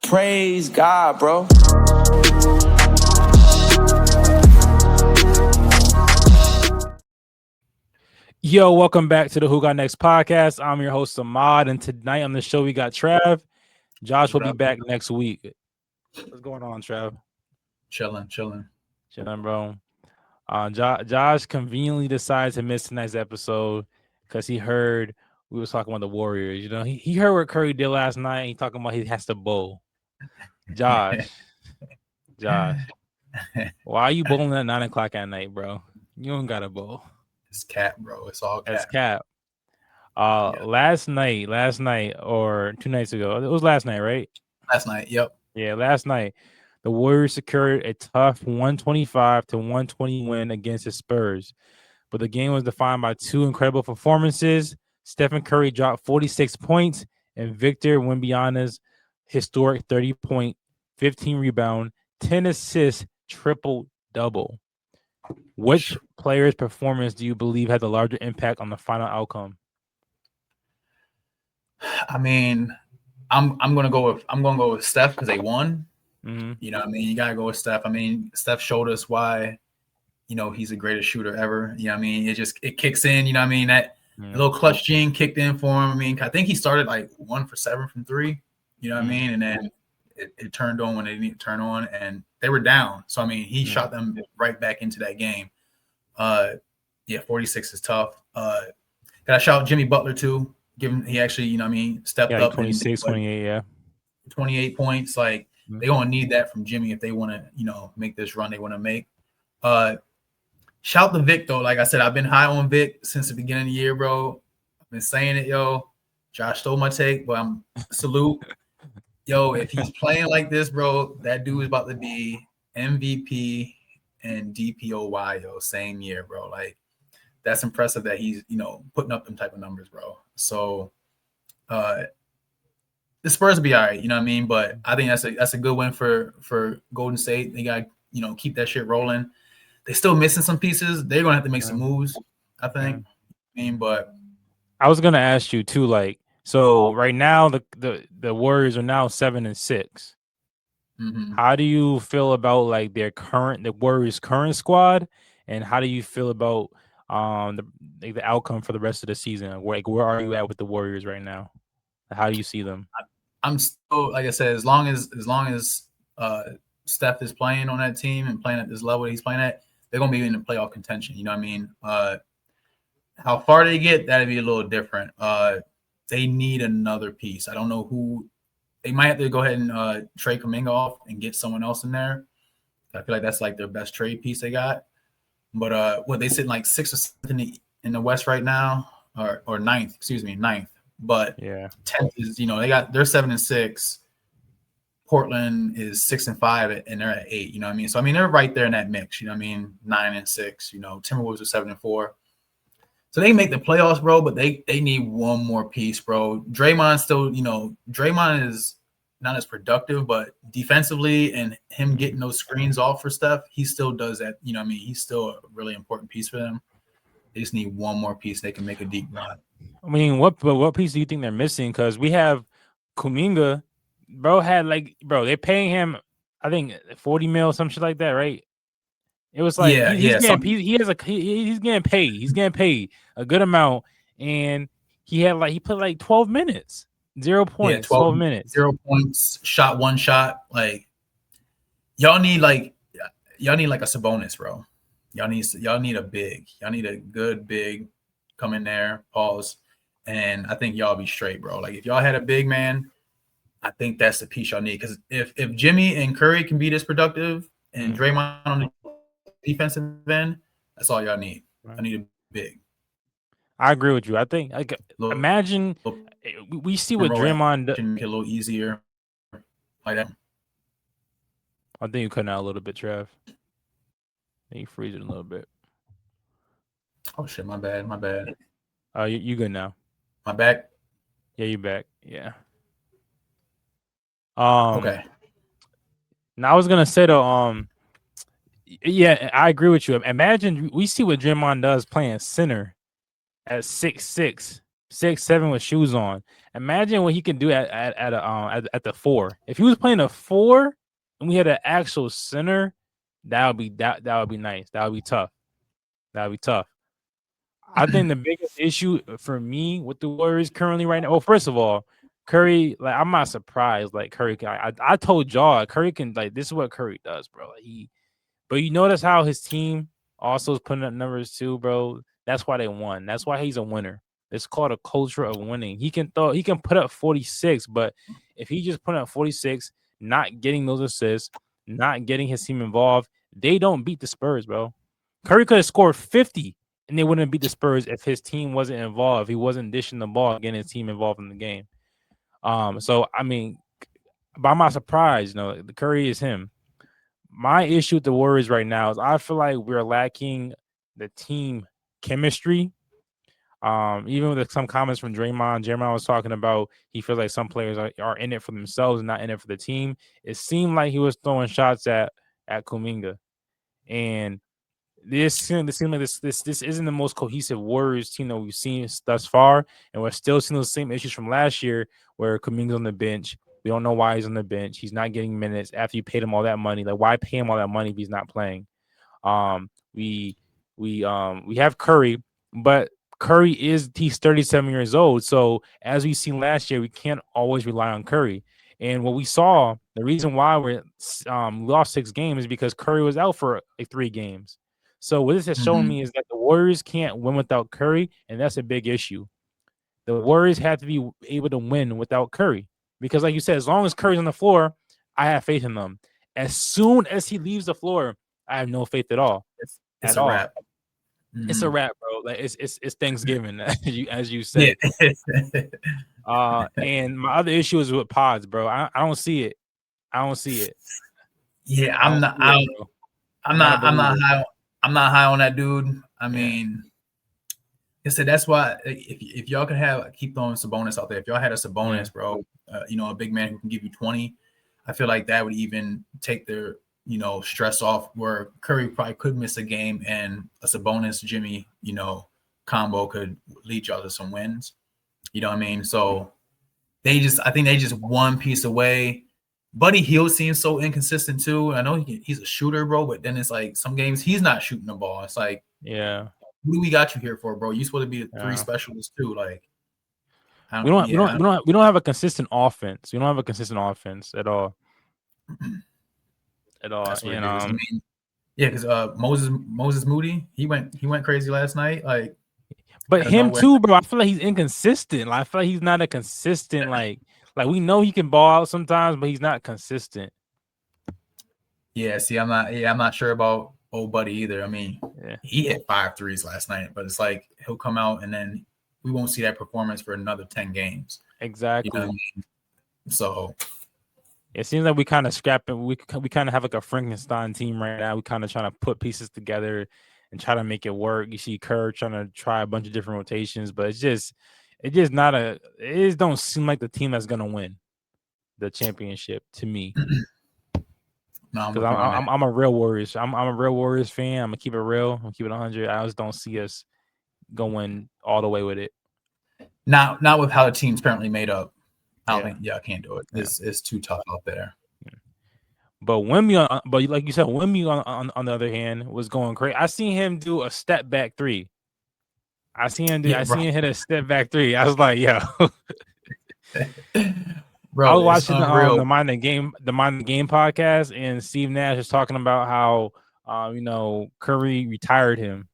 Praise God, bro. Yo, welcome back to the Who Got Next podcast. I'm your host, Ahmad, and tonight on the show we got Trav. Josh will be back next week. What's going on, Trav? Chilling, bro. Josh conveniently decided to miss tonight's episode because he heard we was talking about the Warriors. You know, he heard what Curry did last night. And he talking about he has to bowl. Josh, why are you bowling at 9 o'clock at night, bro? You don't gotta bowl. It's cap, bro. It's all cap. It's cap. Last night or 2 nights ago, it was last night, right? Last night, yep. Yeah, last night, the Warriors secured a tough 125-120 win against the Spurs, but the game was defined by two incredible performances. Stephen Curry dropped 46 points, and Victor Wembanyama's historic 30-point, 15 rebound, 10 assist, triple-double. Which player's performance do you believe had the larger impact on the final outcome? I mean, I'm gonna go with Steph because they won. Mm-hmm. You know what I mean? You gotta go with Steph. I mean, Steph showed us why, he's the greatest shooter ever. You know what I mean? It kicks in, you know what I mean? That little clutch gene kicked in for him. I mean, I think he started like 1 for 7 from 3, you know what I mean? And then it turned on when they needed to turn on, and they were down. So I mean, he shot them right back into that game. 46 is tough. Gotta shout Jimmy Butler too. He actually, stepped up. 26, 28, yeah. 28 points. Like, they're going to need that from Jimmy if they want to, make this run they want to make. Shout to Vic, though. Like I said, I've been high on Vic since the beginning of the year, bro. I've been saying it, yo. Josh stole my take, but I'm salute. Yo, if he's playing like this, bro, that dude is about to be MVP and DPOY, yo, same year, bro. Like, that's impressive that he's, putting up them type of numbers, bro. So the Spurs will be all right, you know what I mean? But I think that's a good win for Golden State. They got to, keep that shit rolling. They're still missing some pieces. They're going to have to make some moves, I think. But I was going to ask you too, like, so right now the Warriors are now 7-6. Mm-hmm. How do you feel about like the Warriors' current squad, and how do you feel about the outcome for the rest of the season? Where are you at with the Warriors right now? How do you see them? I'm still, like I said, as long as Steph is playing on that team and playing at this level he's playing at, they're gonna be in the playoff contention. You know what I mean? How far they get, that'd be a little different. They need another piece. I don't know who. They might have to go ahead and trade Kuminga off and get someone else in there. I feel like that's like their best trade piece they got. But they sit like 6th or 7th in the West right now, or ninth. But yeah, 10th is they're 7-6. Portland is 6-5, and they're at 8. You know what I mean? So I mean they're right there in that mix. You know what I mean? 9-6. Timberwolves are 7-4. So they can make the playoffs, bro, but they need one more piece, bro. Draymond still, Draymond is not as productive, but defensively and him getting those screens off for stuff, he still does that. You know what I mean? He's still a really important piece for them. They just need one more piece. They can make a deep run. I mean, what piece do you think they're missing? Because we have Kuminga, they're paying him, I think 40 mil, some shit like that, right? It was like he's getting paid. He's getting paid a good amount, and he put like 12 minutes, 0 points, 12 minutes, 0 points, shot one shot. Like y'all need like a Sabonis, bro. Y'all need a big. Y'all need a good big come in there, pause, and I think y'all be straight, bro. Like if y'all had a big man, I think that's the piece y'all need. Because if Jimmy and Curry can be this productive and Draymond on the defensive end, that's all y'all need. I need a big. I agree with you. I think imagine we see what Draymond can make it a little easier like that. I think you're cutting out a little bit, Trev. I think you're freezing a little bit. Oh shit, my bad. You good now? My back? Yeah, you back. Yeah. Okay. Now I was gonna say though, yeah, I agree with you. Imagine we see what Draymond does playing center at 6'6", 6'7" with shoes on. Imagine what he can do at the 4. If he was playing a 4 and we had an actual center, that would be nice. That would be tough. That would be tough. I think the biggest issue for me with the Warriors currently right now. Well, first of all, Curry, like I'm not surprised. Like Curry, I told y'all Curry can like this is what Curry does, bro. Like, but you notice how his team also is putting up numbers too, bro. That's why they won. That's why he's a winner. It's called a culture of winning. He can put up 46, but if he just put up 46, not getting those assists, not getting his team involved, they don't beat the Spurs, bro. Curry could have scored 50 and they wouldn't beat the Spurs if his team wasn't involved. If he wasn't dishing the ball, getting his team involved in the game. So I mean, but I'm not surprised. The Curry is him. My issue with the Warriors right now is I feel like we're lacking the team chemistry. Even with some comments from Draymond was talking about he feels like some players are in it for themselves and not in it for the team. It seemed like he was throwing shots at Kuminga, and this seemed like this isn't the most cohesive Warriors team that we've seen thus far, and we're still seeing those same issues from last year where Kuminga's on the bench. We don't know why he's on the bench. He's not getting minutes after you paid him all that money. Like, why pay him all that money if he's not playing? We have Curry, but he's 37 years old. So as we've seen last year, we can't always rely on Curry. And what we saw, the reason why we lost 6 games is because Curry was out for like 3 games. So what this has shown me is that the Warriors can't win without Curry, and that's a big issue. The Warriors have to be able to win without Curry because, like you said, as long as Curry's on the floor, I have faith in them. As soon as he leaves the floor, I have no faith at all. It's a wrap. It's a wrap, bro. Like it's Thanksgiving, as you said. Yeah. And my other issue is with Pods, bro. I don't see it. I don't see it. Yeah, I'm not high on that dude. I mean, I said that's why if y'all could keep throwing Sabonis out there. If y'all had a Sabonis, bro, a big man who can give you 20, I feel like that would even take their stress off. Where Curry probably could miss a game, and a Sabonis Jimmy combo could lead y'all to some wins. You know what I mean? So I think they just one piece away. Buddy Hield seems so inconsistent too. I know he's a shooter, bro, but then it's like some games he's not shooting the ball. It's like, who do we got you here for, bro? You supposed to be a 3 specialist too. Like, we don't have a consistent offense. We don't have a consistent offense at all. At all. That's what it is. I mean, because Moses Moody, he went crazy last night. Like, but him too, bro. I feel like he's inconsistent. Like, I feel like he's not a consistent like we know he can ball out sometimes, but he's not consistent. Yeah, see, I'm not sure about old buddy either. I mean, he hit 5 threes last night, but it's like he'll come out and then we won't see that performance for another 10 games. Exactly. You know what I mean? So it seems like we kind of scrapping. We kind of have like a Frankenstein team right now. We kind of trying to put pieces together and try to make it work. You see Kerr trying to try a bunch of different rotations, but it just don't seem like the team that's gonna win the championship to me. No, because I'm a real Warriors. I'm a real Warriors fan. I'm gonna keep it real. I'm gonna keep it 100. I just don't see us going all the way with it. Not with how the team's currently made up. I can't do it. It's too tough out there. But Wemby, but like you said, Wemby on the other hand was going crazy. I seen him do a step back 3. I seen him hit a step back 3. I was like, yo. Bro, I was watching the Mind the Game podcast, and Steve Nash is talking about how Curry retired him.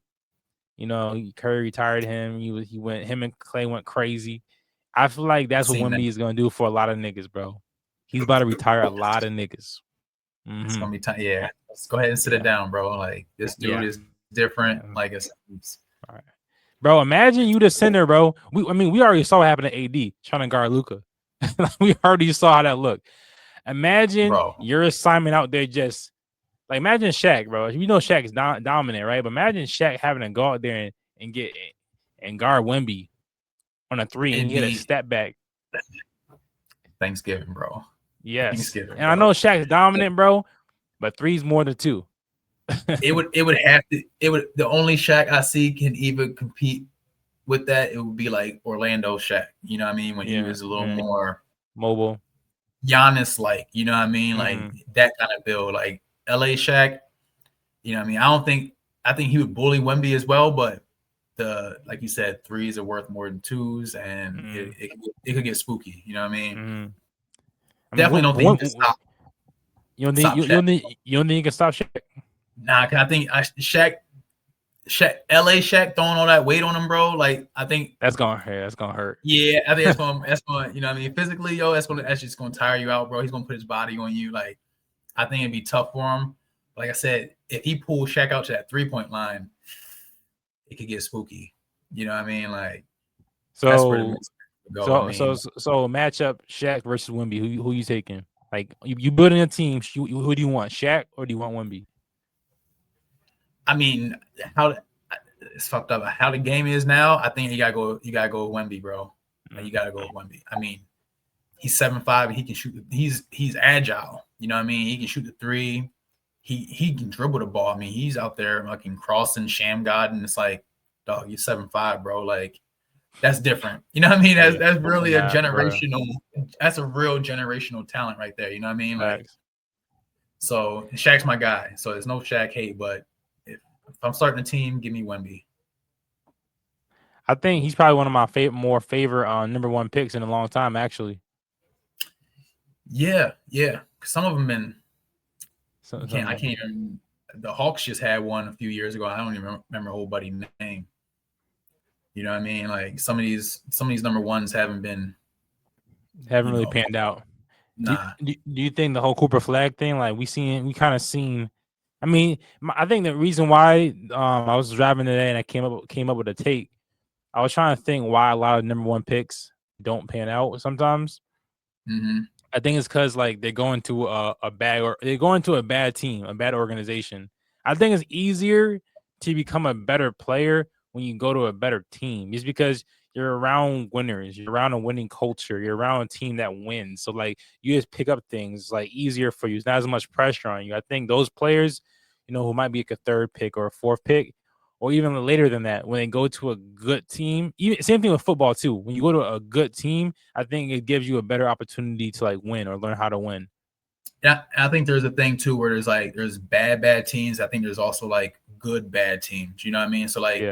Curry retired him. Him and Clay went crazy. I feel like that's what Wemby is gonna do for a lot of niggas, bro. He's about to retire a lot of niggas. Mm-hmm. It's gonna be time. Yeah, let's go ahead and sit it down, bro. Like, this dude is different. Like, it's all right, bro. Imagine you the center, bro. We already saw what happened to AD trying to guard Luka. We already saw how that looked. Imagine your assignment out there, just like imagine Shaq, bro. You know Shaq is dominant, right? But imagine Shaq having to go out there and guard Wemby on a 3 and get a step back. Thanksgiving, bro. Yes, and I know Shaq's dominant, bro, but 3's more than 2. The only Shaq I see can even compete with that, it would be like Orlando Shaq. You know what I mean? When he Yeah, was a little more mobile. Giannis like, you know what I mean? Like that kind of build. Like LA Shaq, you know what I mean? I think he would bully Wemby as well, but like you said, threes are worth more than twos, and it could get spooky. You know what I mean? Definitely don't think he can You don't think stop Shaq. you don't think you can stop Shaq? Nah, cause I think Shaq, LA Shaq throwing all that weight on him, bro. Like I think that's gonna hurt. That's gonna hurt. Yeah, I think that's going. You know what I mean? Physically, that's just gonna tire you out, bro. He's gonna put his body on you. Like I think it'd be tough for him. Like I said, if he pulls Shaq out to that 3-point line, it could get spooky. You know what I mean? Like that's where the go. So matchup Shaq versus Wemby. Who you taking? Like you building a team. Who do you want? Shaq or do you want Wemby? I mean, it's fucked up. How the game is now, I think you gotta go with Wemby, bro. Like, you gotta go with Wemby. I mean, he's 7'5", he can shoot. He's agile. You know what I mean? He can shoot the three. He can dribble the ball. I mean, he's out there fucking crossing sham god, and it's like, dog, you're 7'5", bro. Like, that's different. You know what I mean? That's really a generational. Bro. That's a real generational talent right there. You know what I mean? Like, so Shaq's my guy. So there's no Shaq hate, but if I'm starting a team, give me Wemby. I think he's probably one of my favorite number one picks in a long time, actually. Yeah. Some of them been. I can't even. The Hawks just had one a few years ago. I don't even remember whole buddy's name. You know what I mean? Like some of these number ones haven't really panned out. Nah. Do you think the whole Cooper Flag thing, like we kind of seen? I mean, I think the reason why I was driving today and I came up with a take. I was trying to think why a lot of number one picks don't pan out sometimes. Mm-hmm. I think it's because like they're going to a bad team, a bad organization. I think it's easier to become a better player when you go to a better team, just because you're around winners, you're around a winning culture, you're around a team that wins. So like you just pick up things like easier for you. It's not as much pressure on you. I think those players, who might be like a third pick or a fourth pick, or even later than that, when they go to a good team, same thing with football too. When you go to a good team, I think it gives you a better opportunity to like win or learn how to win. Yeah, I think there's a thing too where there's bad teams. I think there's also like good bad teams. You know what I mean? So like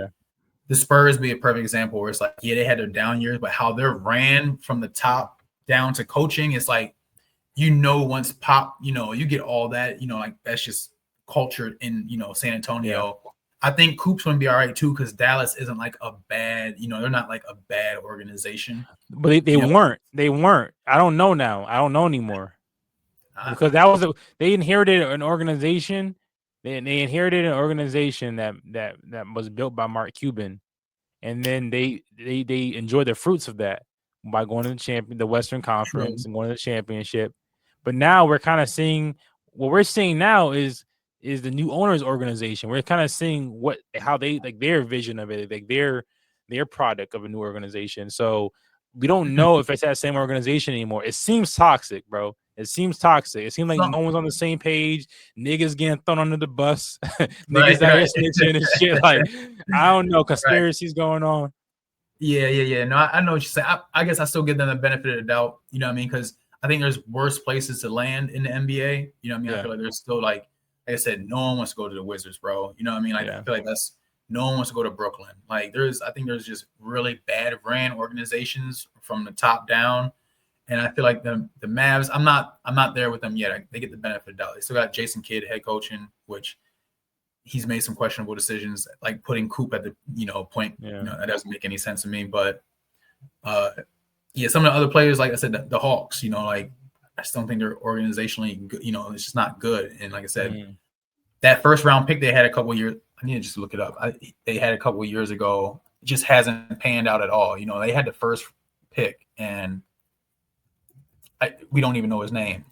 the Spurs be a perfect example where it's like, yeah, they had their down years, but how they're ran from the top down to coaching, it's like, once Pop, you get all that, like that's just cultured in, San Antonio. Yeah. I think Coop's going to be all right too, because Dallas isn't like a bad, they're not like a bad organization. But they weren't. They weren't. I don't know now. I don't know anymore. Because they inherited an organization. They inherited an organization that was built by Mark Cuban, and then they enjoyed the fruits of that by going to the Western Conference and going to the championship. But now we're kind of seeing what we're seeing now is the new owners organization. We're kind of seeing how they like their vision of it, like their product of a new organization. So we don't know if it's that same organization anymore. It seems toxic, bro. It seems toxic. It seems like no one's on the same page. Niggas getting thrown under the bus. Niggas out here snitching and shit. Like, I don't know. Conspiracies going on. Yeah. No, I know what you're saying. I guess I still give them the benefit of the doubt. You know what I mean? Because I think there's worse places to land in the NBA. You know what I mean? Yeah. I feel like there's still like I said, no one wants to go to the Wizards, bro. You know what I mean? Like I feel like no one wants to go to Brooklyn. Like I think there's just really bad ran organizations from the top down. And I feel like the Mavs, I'm not there with them yet. They get the benefit of the doubt. They still got Jason Kidd head coaching, which he's made some questionable decisions, like putting Coop at the point. Yeah. That doesn't make any sense to me. But some of the other players, like I said, the Hawks, like I just don't think they're organizationally good. It's just not good. And like I said, that first round pick they had a couple years. I need to just look it up. They had a couple years ago. It just hasn't panned out at all. They had the first pick and. We don't even know his name,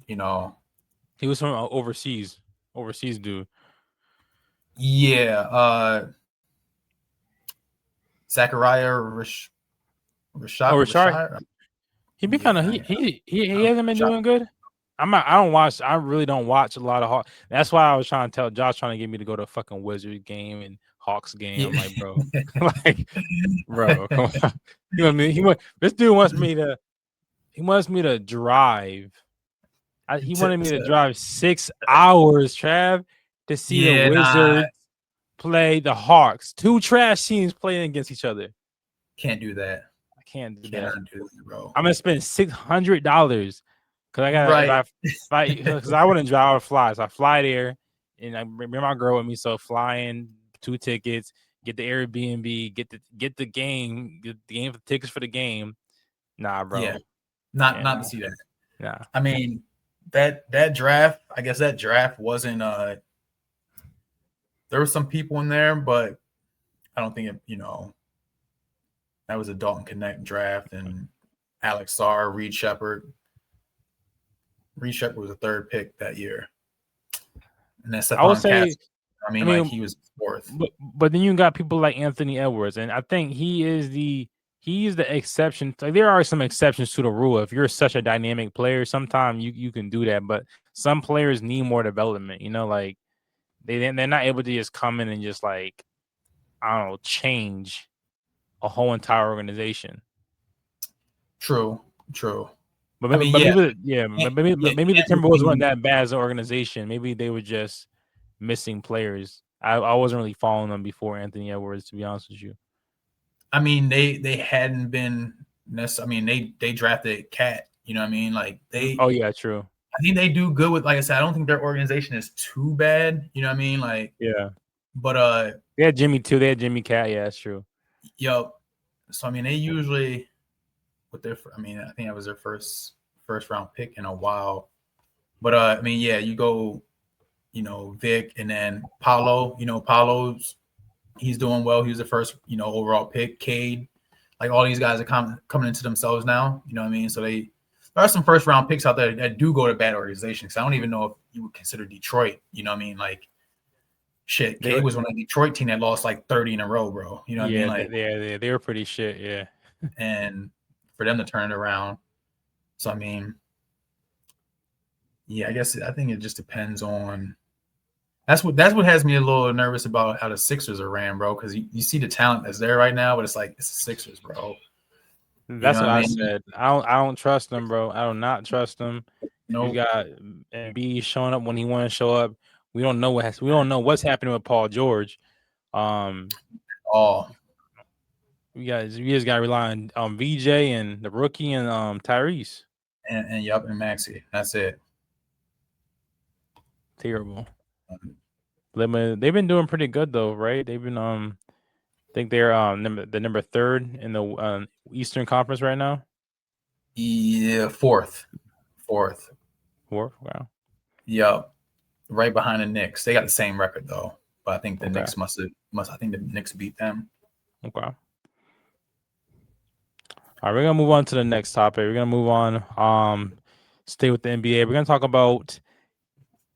He was from overseas dude. Yeah, Zachariah Rashad. He be kind of he hasn't been doing good. I really don't watch a lot of Hawks. That's why I was trying to tell Josh, trying to get me to go to a fucking Wizards game and Hawks game. Yeah. I'm like, bro, like, bro, come on. You know what I mean? This dude wants me to drive. He wanted me to drive 6 hours, Trav, to see the Yeah, nah, Wizards play the Hawks. Two trash teams playing against each other. can't do that. I can't do Cannot that. do that, bro. I'm gonna spend $600 because I gotta Right. if I because I wouldn't drive or fly, so I fly there and I bring my girl with me. So flying, 2 tickets, get the Airbnb, get the game, get the game tickets for the game. Nah, bro. Yeah. Not Yeah, to see that. nah. I mean, that draft, I guess that draft wasn't there were some people in there, but I don't think it, that was a Dalton Connect draft and Alex Sarr, Reed Shepard. Reed Shepard was the 3rd pick that year. And then I would Stephon say, Castle. I mean, like he was 4th. but then you got people like Anthony Edwards, and I think he's the exception. Like there are some exceptions to the rule. If you're such a dynamic player, sometimes you can do that, but some players need more development. Like they're not able to just come in and just like I don't know change a whole entire organization. True. But I maybe, mean, but yeah, maybe, yeah, can't, maybe, yeah, maybe the can't Timberwolves weren't really, that bad as an organization. Maybe they were just missing players. I wasn't really following them before Anthony Edwards, to be honest with you. I mean, they hadn't been necessarily. I mean, they drafted Cat. You know what I mean? Like Oh yeah, true. I think they do good with. Like I said, I don't think their organization is too bad. You know what I mean? Like Yeah, but they had Jimmy too. They had Jimmy Cat. Yeah, that's true. yo, so I mean, they usually with their. I mean, I think that was their first round pick in a while. But I mean, yeah, you go, Vic, and then Paulo. Paulo's he's doing well. He was the first, overall pick. Cade, like all these guys are coming into themselves now. You know what I mean? So there are some first round picks out there that do go to bad organizations. I don't even know if you would consider Detroit. You know what I mean? Like shit, Cade was on a Detroit team that lost like 30 in a row, bro. You know what I mean? Like they were pretty shit. Yeah, and for them to turn it around. So I mean, yeah, I think it just depends on. That's what has me a little nervous about how the Sixers are ran, bro. Because you see the talent that's there right now, but it's like it's the Sixers, bro. that's what I I mean? said. I don't trust them, bro. I do not trust them. You Nope. got Embiid showing up when he want to show up. We don't know what's happening with Paul George. Oh, You just got to rely on VJ and the rookie and Tyrese. and yup, and Maxey. That's it. Terrible. They've been doing pretty good though, right? They've been I think they're the number 3rd in the Eastern Conference right now. Yeah, fourth. Fourth. Wow. Yup, right behind the Knicks. They got the same record though, but I think the Knicks must. I think the Knicks beat them. Okay. All right, we're gonna move on to the next topic. We're gonna move on. Stay with the NBA. We're gonna talk about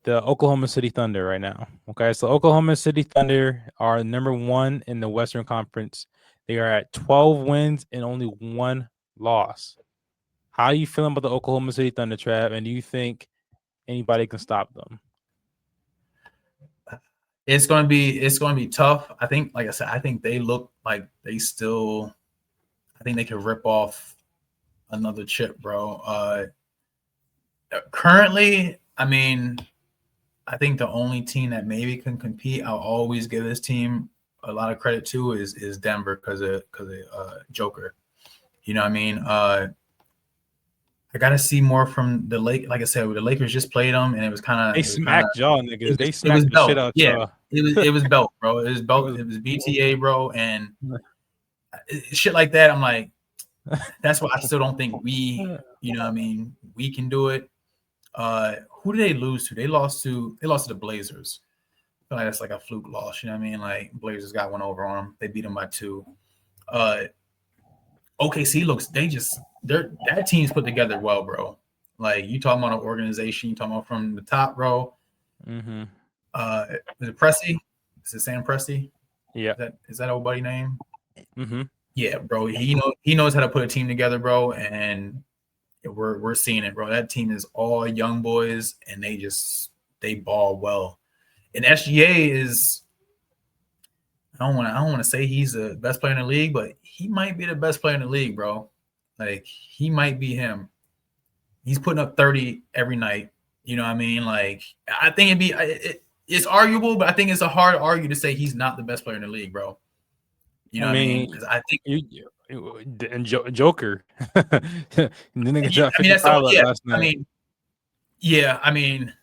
the Oklahoma City Thunder right now. Okay, so Oklahoma City Thunder are number 1 in the Western Conference. They are at 12 wins and only 1 loss. How are you feeling about the Oklahoma City Thunder, Trav? And do you think anybody can stop them? It's going to be tough. I think, like I said, I think they look like they still. I think they could rip off another chip, bro. Currently, I mean, I think the only team that maybe can compete, I'll always give this team a lot of credit to is Denver because of Joker. You know what I mean? I got to see more from the Lake. Like I said, the Lakers just played them, and it was kind of they smacked y'all niggas. They it was smacked the belt. shit out Yeah, y'all. it was belt, bro. It was belt. It was BTA, bro, and shit like that. I'm like, that's why I still don't think we, you know what I mean, we can do it. Who did they lose to? They lost to the Blazers. I feel like that's like a fluke loss. You know what I mean? Like Blazers got one over on them. They beat them by 2. OKC looks. That team's put together well, bro. Like you talking about an organization. You talking about from the top, bro. Mm-hmm. Is it Presti? Is it Sam Presti? Yeah. Is that old buddy name? Mm-hmm. Yeah, bro. He knows how to put a team together, bro. And we're seeing it, bro. That team is all young boys, and they ball well. And SGA is, I don't want to say he's the best player in the league, but he might be the best player in the league, bro. Like he might be him. He's putting up 30 every night. You know what I mean? Like I think it's arguable, but I think it's a hard argue to say he's not the best player in the league, bro. You I know what I mean? mean, Because I think and Joker. The nigga yeah, dropped I mean that's 55 all. Yeah, last I night. mean yeah, I mean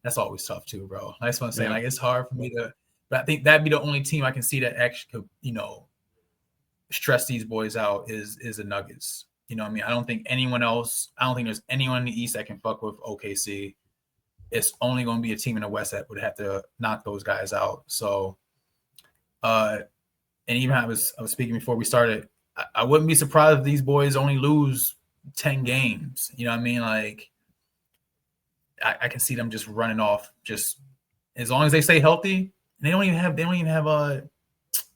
that's always tough too, bro. That's what I'm saying. Yeah. Like it's hard for me to, but I think that'd be the only team I can see that actually could, stress these boys out is the Nuggets. You know what I mean? I don't think anyone else. I don't think there's anyone in the East that can fuck with OKC. It's only going to be a team in the West that would have to knock those guys out. So, and even I was speaking before we started. I wouldn't be surprised if these boys only lose 10 games. You know what I mean? Like, I can see them just running off. Just as long as they stay healthy. They don't even have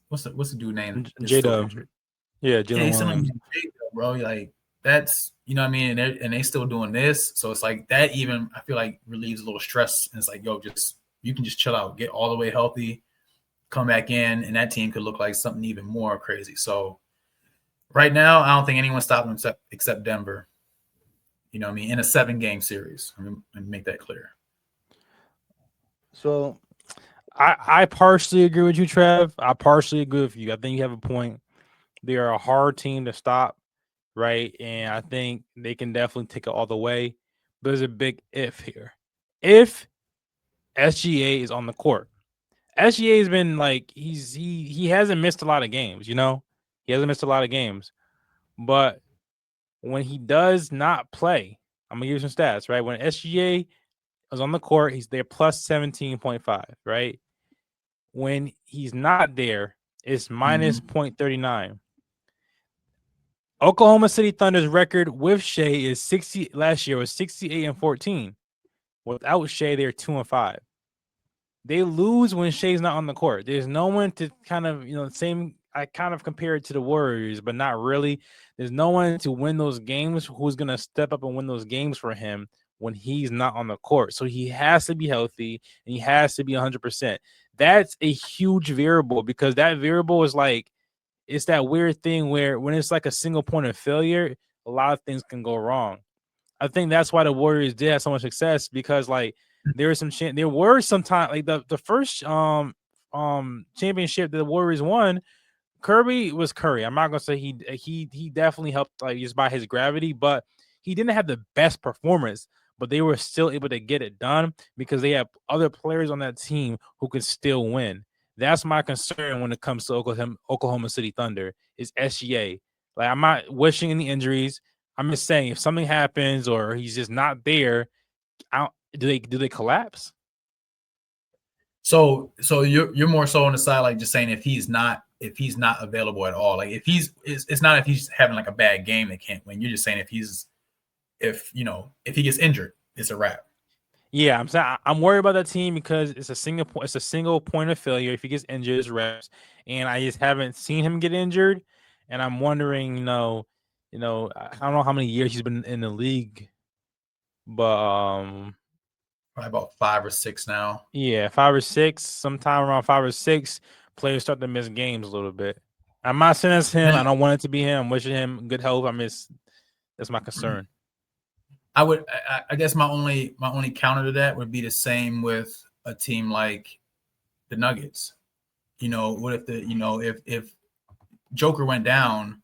what's the dude name that's J still Dub. injured? Yeah, Yeah, Jalen he's still Williams. injured, bro. Like that's you know what I mean, and they still doing this. So it's like that even I feel like relieves a little stress. And it's like, yo, just you can just chill out, get all the way healthy, come back in, and that team could look like something even more crazy. So right now, I don't think anyone's stopping them except Denver. You know what I mean? In a 7-game series. Let me make that clear. So I partially agree with you, Trev. I partially agree with you. I think you have a point. They are a hard team to stop, right? And I think they can definitely take it all the way. But there's a big if here. If SGA is on the court, SGA has been like he hasn't missed a lot of games, you know? He hasn't missed a lot of games. But when he does not play, I'm gonna give you some stats, right? When SGA is on the court, he's there plus 17.5, right? When he's not there, it's minus Mm-hmm. 0.39. Oklahoma City Thunder's record with Shea is 60. Last year was 68-14. Without Shea, they're 2-5. They lose when Shea's not on the court. There's no one to kind of, same. I kind of compare it to the Warriors, but not really. There's no one to win those games who's going to step up and win those games for him when he's not on the court. So he has to be healthy and he has to be 100%. That's a huge variable because that variable is like, it's that weird thing where when it's like a single point of failure, a lot of things can go wrong. I think that's why the Warriors did have so much success because like there were some time like the first championship that the Warriors won. Kirby was Curry. I'm not gonna say he definitely helped like just by his gravity, but he didn't have the best performance. But they were still able to get it done because they have other players on that team who can still win. That's my concern when it comes to Oklahoma City Thunder is SGA. Like I'm not wishing any injuries. I'm just saying if something happens or he's just not there, do they collapse? So you're more so on the side like just saying if he's not available at all, like if it's not if he's having like a bad game they can't win. You're just saying if he gets injured, it's a wrap. Yeah, I'm saying I'm worried about that team because it's a single point of failure. If he gets injured, it's reps, and I just haven't seen him get injured, and I'm wondering, I don't know how many years he's been in the league, but Probably about 5 or 6 now. yeah, 5 or 6, sometime around 5 or 6, players start to miss games a little bit. I'm not saying it's him. I don't want it to be him. I'm wishing him good health. That's my concern. I guess my only counter to that would be the same with a team like the Nuggets. What if if Joker went down,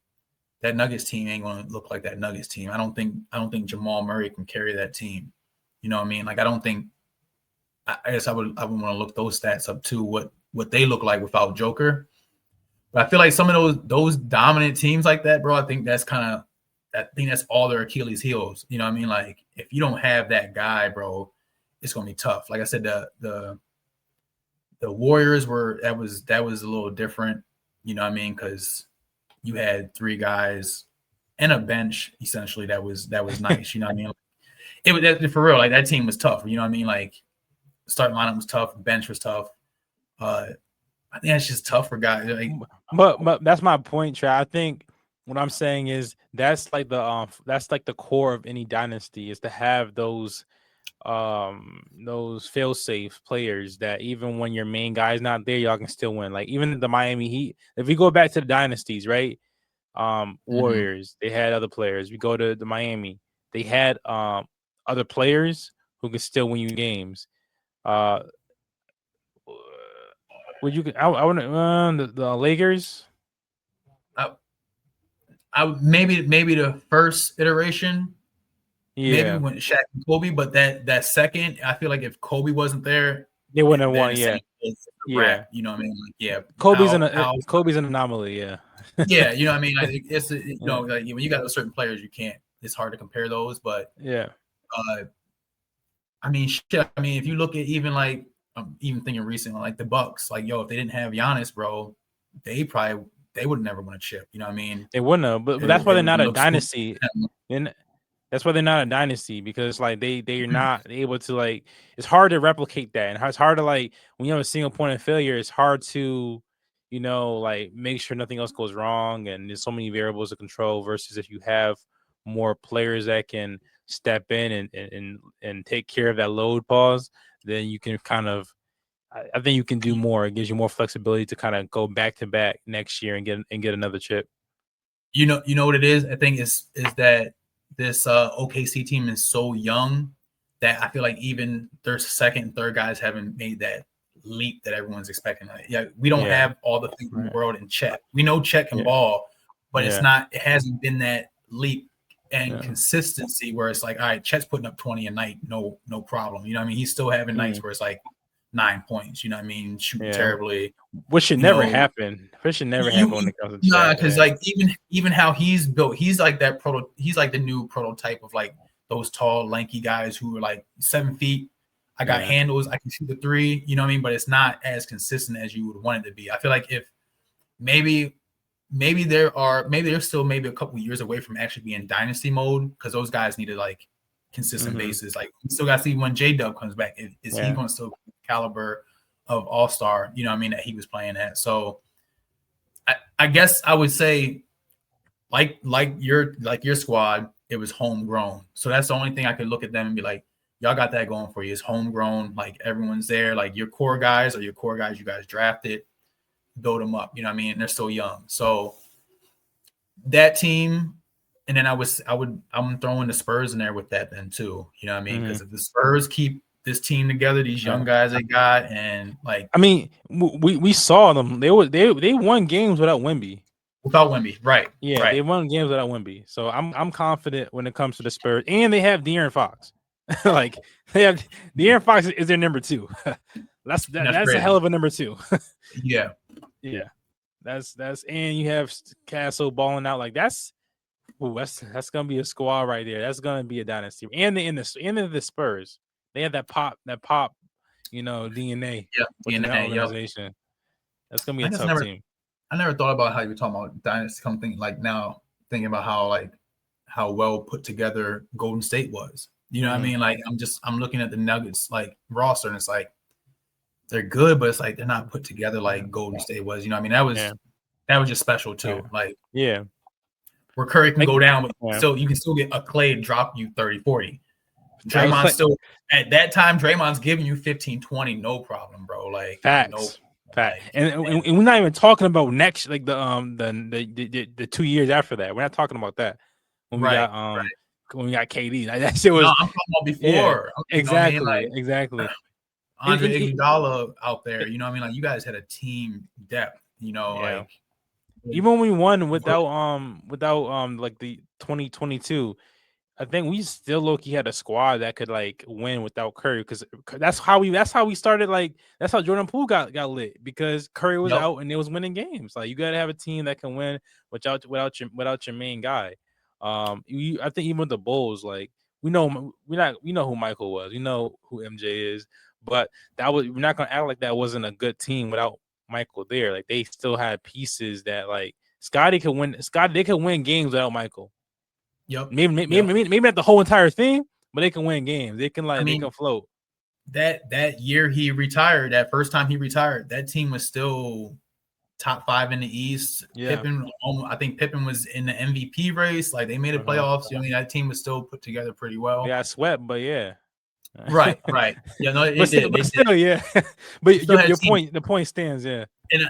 that Nuggets team ain't going to look like that Nuggets team. I don't think Jamal Murray can carry that team. You know what I mean? Like I don't think. I guess I would want to look those stats up too. What they look like without Joker. But I feel like some of those dominant teams like that, bro. I think that's all their Achilles heels. You know what I mean? Like if you don't have that guy, bro, it's gonna be tough. Like I said, the Warriors that was a little different. You know what I mean? Because you had 3 guys and a bench essentially that was nice. You know what I mean? It was for real. Like that team was tough. You know what I mean? Like starting lineup was tough, bench was tough. I think that's just tough for guys. Like, but that's my point, Trey. I think what I'm saying is that's like the core of any dynasty is to have those those fail safe players that even when your main guy's not there, y'all can still win. Like even the Miami Heat, if we go back to the dynasties, right? Warriors, they had other players. We go to the Miami, they had other players who could still win you games. Uh, would you? I want the Lakers. I maybe the first iteration, maybe Yeah, when Shaq and Kobe, but that second, I feel like if Kobe wasn't there, they wouldn't have then won. the Yeah, same it's a yeah. wrap. You know what I mean? Like, yeah, Al's Kobe's an anomaly. Yeah, yeah, you know what I mean? Like it's you yeah, know, like when you got those certain players, you can't. It's hard to compare those, but yeah. uh, I mean, shit. I mean, if you look at even like I'm even thinking recently, like the Bucks, like yo, if they didn't have Giannis, bro, they would never win a chip. You know what I mean? They wouldn't have, but It, that's why it they're would not a look stupid. dynasty. And that's why they're not a dynasty because like they're not able to like. It's hard to replicate that, and it's hard to like when you have a single point of failure. It's hard to, like make sure nothing else goes wrong, and there's so many variables to control. Versus if you have more players that can step in and take care of that load pause, then you can kind of. I think you can do more. It gives you more flexibility to kind of go back to back next year and get another chip. You know what it is. I think is that this OKC team is so young that I feel like even their second and third guys haven't made that leap that everyone's expecting. Like, yeah, we don't Yeah. have all the things in the Right. world in Chet. We know Chet can Yeah. ball, but it's Yeah. not. It hasn't been that leap and Yeah. consistency where it's like, all right, Chet's putting up 20 a night, no problem. You know what I mean? He's still having nights where it's like 9 points. You know what I mean? Shooting Yeah. terribly. Which should You never know, happen. Which should never happen when it comes to nah, chat. because Yeah. like even how he's built, he's like he's like the new prototype of like those tall, lanky guys who are like 7 feet. I got Yeah. handles, I can shoot the three, you know what I mean? But it's not as consistent as you would want it to be. I feel like if maybe they're still maybe a couple years away from actually being dynasty mode because those guys needed like consistent bases. Like we still got to see when J Dub comes back. Is he going to still caliber of all-star, you know what I mean, that he was playing at? So I guess I would say like your squad, it was homegrown. So that's the only thing I could look at them and be like, y'all got that going for you. It's homegrown. Like everyone's there. Like your core guys are your core guys you guys drafted, build them up. You know what I mean? And they're still young. So that team, and then I'm throwing the Spurs in there with that then too. You know what I mean? Because if the Spurs keep this team together, these young guys they got, and like I mean, we saw them. They won games without Wemby. Without Wemby, right? Yeah, right. they won games without Wemby. So I'm confident when it comes to the Spurs, and they have De'Aaron Fox. Like they have De'Aaron Fox is their number 2. That's a hell of a number 2. Yeah. Yeah. That's and you have Castle balling out like that's gonna be a squad right there. That's gonna be a dynasty. And the Spurs, they have that pop, DNA within that organization. Yep. That's gonna be a tough team. I never thought about how you were talking about dynasty. Something like now thinking about how well put together Golden State was. You know what I mean? Like I'm looking at the Nuggets like roster, and it's like they're good, but it's like they're not put together like Golden State was. You know what I mean? That was just special too. Like where Curry can go down, but still you can still get a Clay drop you 30, 40. Draymond still at that time, Draymond's giving you 15, 20, no problem, bro. Like facts. And we're not even talking about next, like the 2 years after that. We're not talking about that. When we got when we got KD, like, that shit was. No, I'm talking about before. Yeah, exactly, you know what I mean? exactly. Andre Iguodala out there, you know what I mean? Like you guys had a team depth, like even when we won without like the 2022, I think we still low-key had a squad that could like win without Curry because that's how we started. Like that's how Jordan Poole got lit because Curry was out and it was winning games. Like you gotta have a team that can win without your main guy. I think even with the Bulls, like we know who Michael was, we know who MJ is, but we're not gonna act like that wasn't a good team without Michael there. Like they still had pieces that like Scotty could win. They could win games without Michael. Yep. Maybe not the whole entire thing, but they can win games. They can they can float. That year he retired, that first time he retired, that team was still top 5 in the East. Yeah. I think Pippen was in the MVP race. Like they made the playoffs. You know, that team was still put together pretty well. Yeah, I sweat, but yeah. Right. Yeah, no, but it still, did. but They did. still, yeah. We But still had your team, point, the point stands, yeah.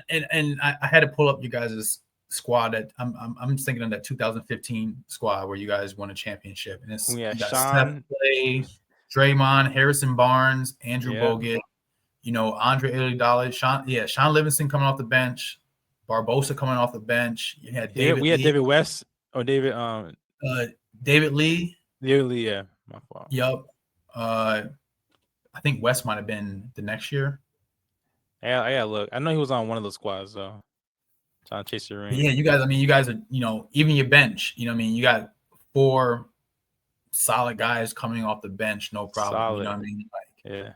and I had to pull up you guys' squad. That I'm thinking of that 2015 squad where you guys won a championship, and it's Yeah, you got Steph Sean. Clay, Draymond, Harrison Barnes, Andrew Yeah, Bogut, Andre Iguodala, Sean Livingston coming off the bench, Barbosa coming off the bench. You had yeah. David We had Lee, David West or David. uh, David Lee. David Lee. Yeah, my fault. Yup. I think West might have been the next year. Yeah. Look, I know he was on one of those squads, so trying to chase your ring. Yeah, you guys. I mean, you guys are. Even your bench. You got 4 solid guys coming off the bench, no problem. Solid. You know what I mean?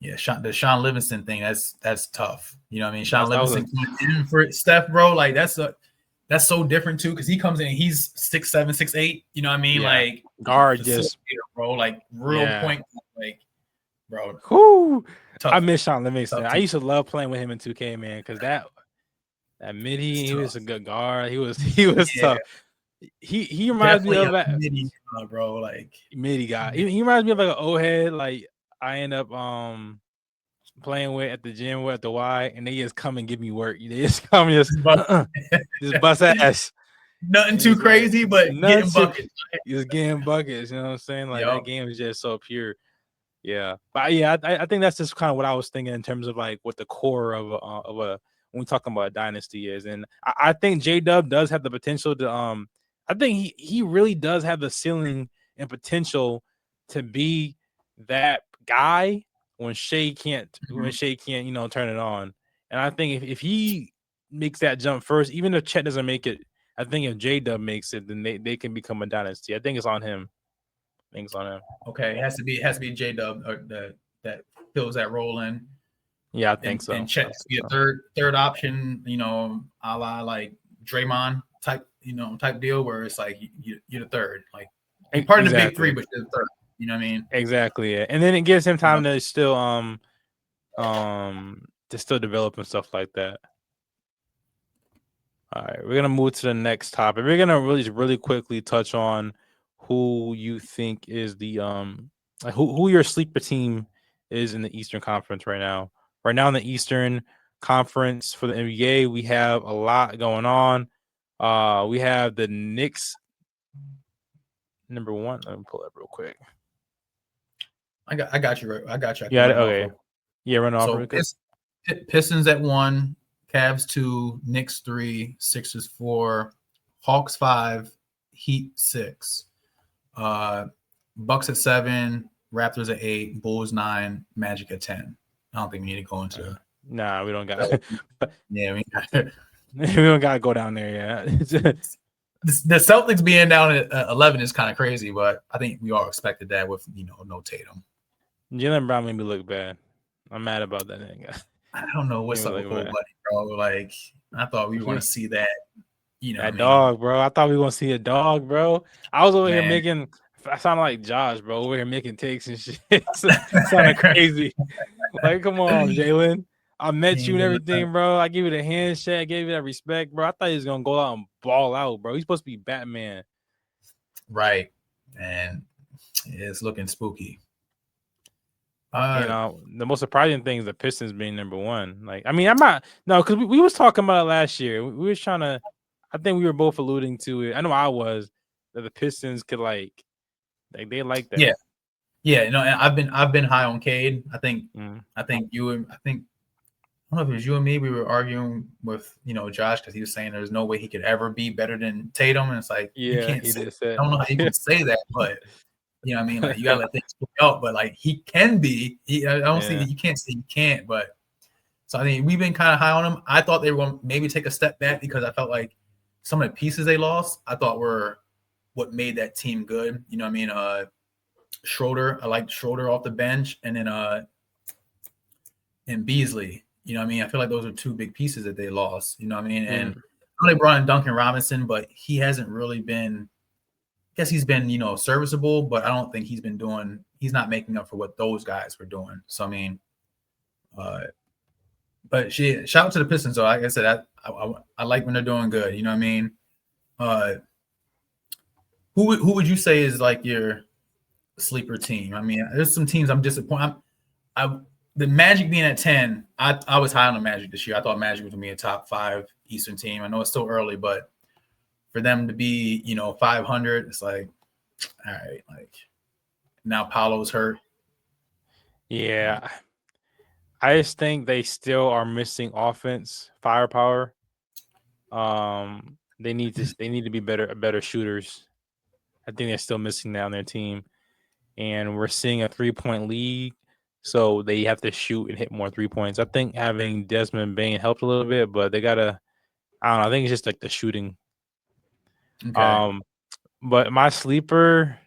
Yeah. The Sean Livingston thing, that's tough. You know what I mean? Sean That was Livingston coming in for Steph, bro. Like that's so different too, because he comes in, he's 6'7", 6'8". You know what I mean? Yeah. Like guard, just bro, like real yeah. point, like bro. Whoo! Tough. I miss Sean Livingston. Tough I used to love playing with him in 2K, man, because that midi, he was a good guard. He was tough. He reminds me of that midi, bro. Like midi guy. He reminds me of like an old head. Like I end up playing with at the gym with at the Y, and they just come and give me work. They just come and just bust ass. Nothing too crazy, but getting buckets. Just getting buckets. You know what I'm saying? Like that game is just so pure. Yeah, but yeah, I think that's just kind of what I was thinking in terms of like what the core of a when we talking about a dynasty is, and I think J-Dub does have the potential to I think he really does have the ceiling and potential to be that guy when Shea can't turn it on, and I think if he makes that jump first, even if Chet doesn't make it, I think if J-Dub makes it, then they can become a dynasty. I think it's on him. Things on him. Okay, it has to be J-Dub that fills that role in. Yeah, I think so. And Chet to be a third option, a la like Draymond type deal where it's like you're the third, like you're part of the big three, but you're the third. You know what I mean? Exactly. Yeah. And then it gives him time to still develop and stuff like that. All right, we're gonna move to the next topic. We're gonna really quickly touch on who you think is the who your sleeper team is in the Eastern Conference right now. Right now in the Eastern Conference for the NBA, we have a lot going on. We have the Knicks number 1. Let me pull up real quick. I got you. I got you. Yeah. Okay. Yeah. Run off. So Pistons at 1, Cavs 2, Knicks 3, Sixers 4, Hawks 5, Heat 6, Bucks at 7, Raptors at 8, Bulls 9, Magic at 10. I don't think we need to go into. Nah, we don't got. Yeah, we don't got to go down there yet. The Celtics being down at 11 is kind of crazy, but I think we all expected that with no Tatum. Jaylen Brown made me look bad. I'm mad about that thing. I don't know what's up with old buddy, bro. Like I thought we were going to see that. That dog, bro. I thought we were going to see a dog, bro. I was over here making. I sound like Josh, bro. Over here making takes and shit. Sounding crazy. Like, come on, Jaylen. I met you and everything, bro. I gave you the handshake. I gave you that respect, bro. I thought he was gonna go out and ball out, bro. He's supposed to be Batman, right? And it's looking spooky. The most surprising thing is the Pistons being number 1. Like, I mean, I'm not because we was talking about it last year. We was trying to. I think we were both alluding to it. I know I was that the Pistons could like they like that. Yeah. And I've been high on Cade. I think you and I don't know if it was you and me. We were arguing with Josh because he was saying there's no way he could ever be better than Tatum, and it's like you can't. I don't know how you can say that, but you know what I mean. Like you gotta let things play out, but like he can be. I don't see that you can't say he can't, but so I mean we've been kind of high on him. I thought they were going to maybe take a step back because I felt like some of the pieces they lost I thought were what made that team good. You know what I mean? Schroeder, I liked Schroeder off the bench, and then and Beasley. You know what I mean? I feel like those are 2 big pieces that they lost. You know what I mean? And they brought in Duncan Robinson, but he hasn't really been – I guess he's been, serviceable, but I don't think he's not making up for what those guys were doing. So, I mean but shout out to the Pistons, though. Like I said, I like when they're doing good. You know what I mean? Who would you say is like your sleeper team. I mean, there's some teams I'm disappointed. The Magic being at 10, I was high on the Magic this year. I thought Magic was gonna be a top 5 Eastern team. I know it's still early, but for them to be 500, it's like, all right, like now Paolo's hurt. Yeah, I just think they still are missing offense firepower. They need to be better shooters. I think they're still missing that on their team, and we're seeing a 3-point lead, so they have to shoot and hit more 3 points. I think having Desmond Bane helped a little bit, but they gotta. I don't know. I think it's just like the shooting. Okay. But my sleeper.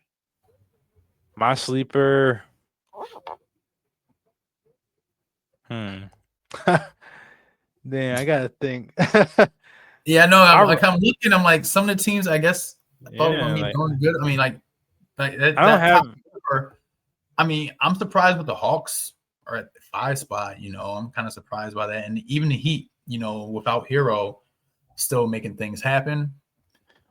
Hmm. Damn, I gotta think. Yeah, no, I'm kind of looking. I'm like, some of the teams, I guess, I thought were gonna be like, doing good. I mean, like that, I don't that top have. four. I mean, I'm surprised with the Hawks are at the 5 spot. I'm kind of surprised by that, and even the Heat, without Hero, still making things happen.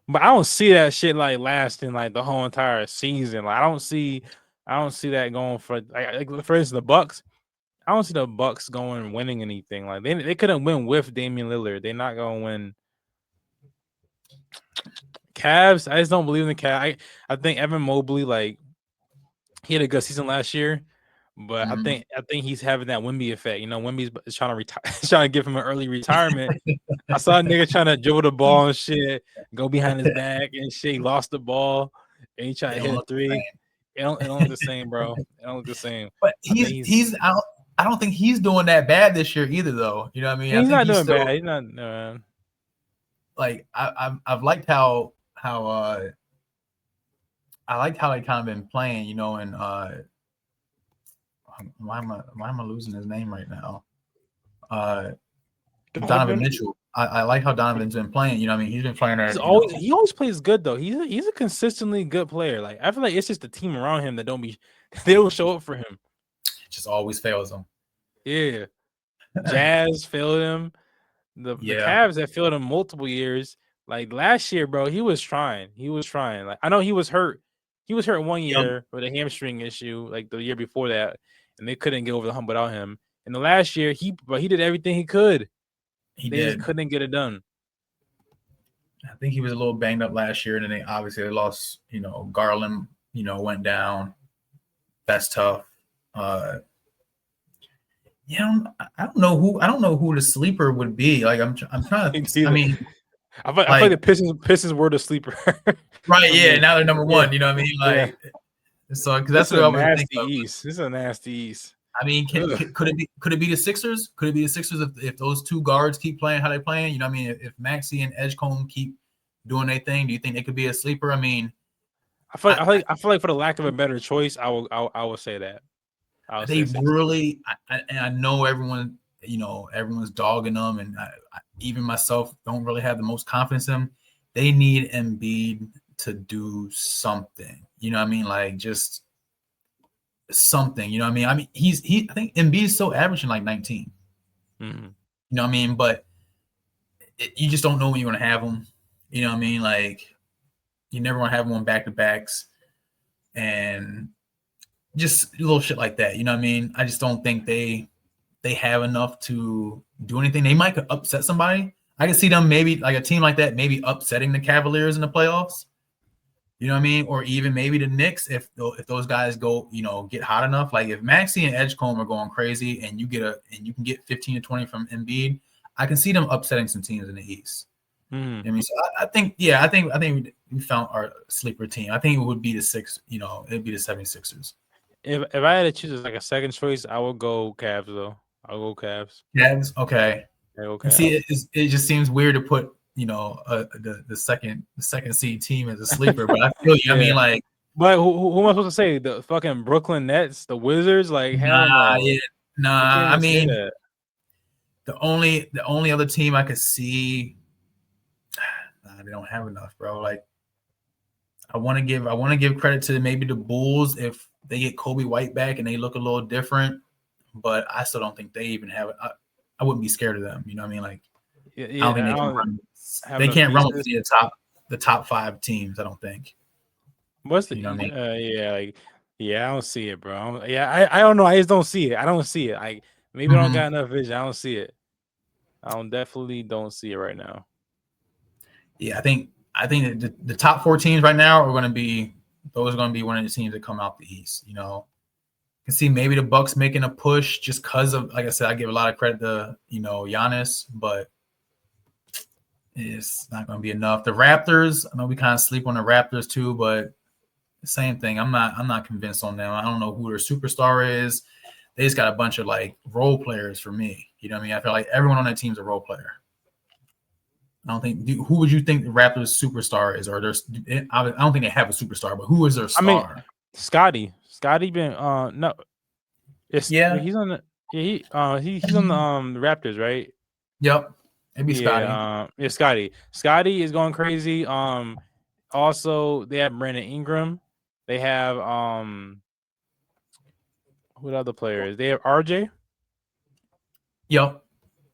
But I don't see that shit like lasting like the whole entire season. Like I don't see that going for like for instance the Bucks. I don't see the Bucks going winning anything. Like they couldn't win with Damian Lillard. They're not gonna win. Cavs, I just don't believe in the Cavs. I think Evan Mobley, like he had a good season last year, but I think he's having that Wemby effect. Wemby's trying to retire, trying to give him an early retirement. I saw a nigga trying to dribble the ball and shit, go behind his back and shit. He lost the ball and he tried to hit a 3. It don't look the same, bro. It don't look the same. But he's out. I don't think he's doing that bad this year either, though. You know what I mean? He's I think not he's doing still, bad. He's not. like I've liked how I liked how he kind of been playing, and why am I losing his name right now? Donovan Mitchell. I like how Donovan's been playing. You know what I mean? He's been playing there. He always plays good though. He's a consistently good player. Like I feel like it's just the team around him that they don't show up for him. It just always fails him. Yeah. Jazz failed him. The Cavs that failed him multiple years. Like last year, bro, he was trying. Like I know he was hurt. He was hurt one year with a hamstring issue, like the year before that, and they couldn't get over the hump without him. And the last year, he did everything he could. They just couldn't get it done. I think he was a little banged up last year, and then they lost. Garland, went down. That's tough. I don't know who the sleeper would be. Like I'm trying to. I mean, I feel like the Pistons were the sleeper. Right. Yeah. Now they're number 1. You know what I mean? Like, so because that's what I was thinking. East. This is a nasty East. I mean, could it be the Sixers? Could it be the Sixers if those 2 guards keep playing how they're playing? You know what I mean? If Maxey and Edgecombe keep doing their thing, do you think they could be a sleeper? I mean, I feel like for the lack of a better choice, I will say that. They really, and I know everyone, everyone's dogging them, and even myself don't really have the most confidence in them. They need Embiid to do something. You know what I mean? Like just something. You know what I mean? I think Embiid is still averaging like 19. Mm-hmm. You know what I mean? But you just don't know when you're going to have them. You know what I mean? Like you never want to have them on back-to-backs and just little shit like that. You know what I mean? I just don't think they have enough to do anything. They might upset somebody. I can see them maybe like a team like that, maybe upsetting the Cavaliers in the playoffs. You know what I mean? Or even maybe the Knicks if those guys go, get hot enough. Like if Maxey and Edgecombe are going crazy and you can get 15 to 20 from Embiid, I can see them upsetting some teams in the East. Mm. I mean, so I think we found our sleeper team. I think it would be the it'd be the 76ers. If I had to choose like a second choice, I would go Cavs though. I'll go Cavs. Cavs, okay. Okay. See, it just seems weird to put the second seed team as a sleeper, but I feel you. Yeah. I mean, like, but who am I supposed to say? The fucking Brooklyn Nets, the Wizards, like hell no. Yeah, I mean, the only other team I could see, they don't have enough, bro. Like, I want to give credit to maybe the Bulls if they get Kobe White back and they look a little different, but I still don't think they even have it. I wouldn't be scared of them. You know what I mean? Like, I don't think they can run. They can't run with the top 5 teams. I don't think. What's the? You know what I mean? Yeah, I don't see it, bro. I don't know. I just don't see it. I don't see it. Maybe I don't got enough vision. I don't see it. Definitely don't see it right now. Yeah, I think that the top 4 teams right now are going to be those are going to be one of the teams that come out the East. You know, you can see maybe the Bucks making a push just because of, like I said, I give a lot of credit to Giannis, but it's not going to be enough. The Raptors, I know we kind of sleep on the Raptors too, but same thing. I'm not convinced on them. I don't know who their superstar is. They just got a bunch of like role players for me. You know what I mean? I feel like everyone on that team's a role player. I don't think. Who would you think the Raptors' superstar is? Or there's, I don't think they have a superstar, but who is their I mean, star? Scotty been no, Yeah. he's on the he's on the Raptors, right? Yep. Maybe Scotty. Yeah, Scotty. Scotty is going crazy. Also they have Brandon Ingram. They have what other players? They have RJ. Yep.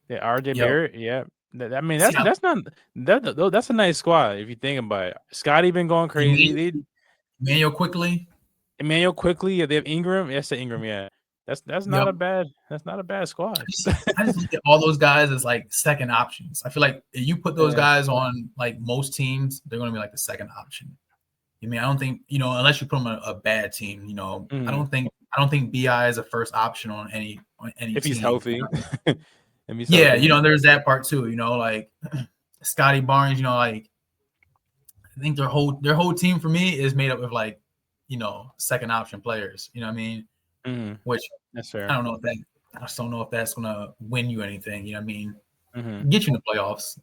Yeah, RJ Yep. Barrett. Yeah. I mean See, that's not that's a nice squad if you think about it. Scotty been going crazy. Emmanuel quickly. Emmanuel quickly. Yeah, they have Ingram. Yes, Ingram. Yeah, that's not Yep. a bad squad. I just look at all those guys as like second options. I feel like if you put those Yeah. guys on like most teams, they're going to be like the second option. I mean, I don't think unless you put them on a bad team. I Mhm. don't think Bi is a first option on any If he's team. healthy. If he's Yeah, healthy. there's that part too. Like Scotty Barnes. Like I think their whole team for me is made up of like second option players. You know what I mean? Mhm. Which That's fair. I don't know if that I just don't know if that's gonna win you anything. You know what I mean? Mhm. Get you in the playoffs.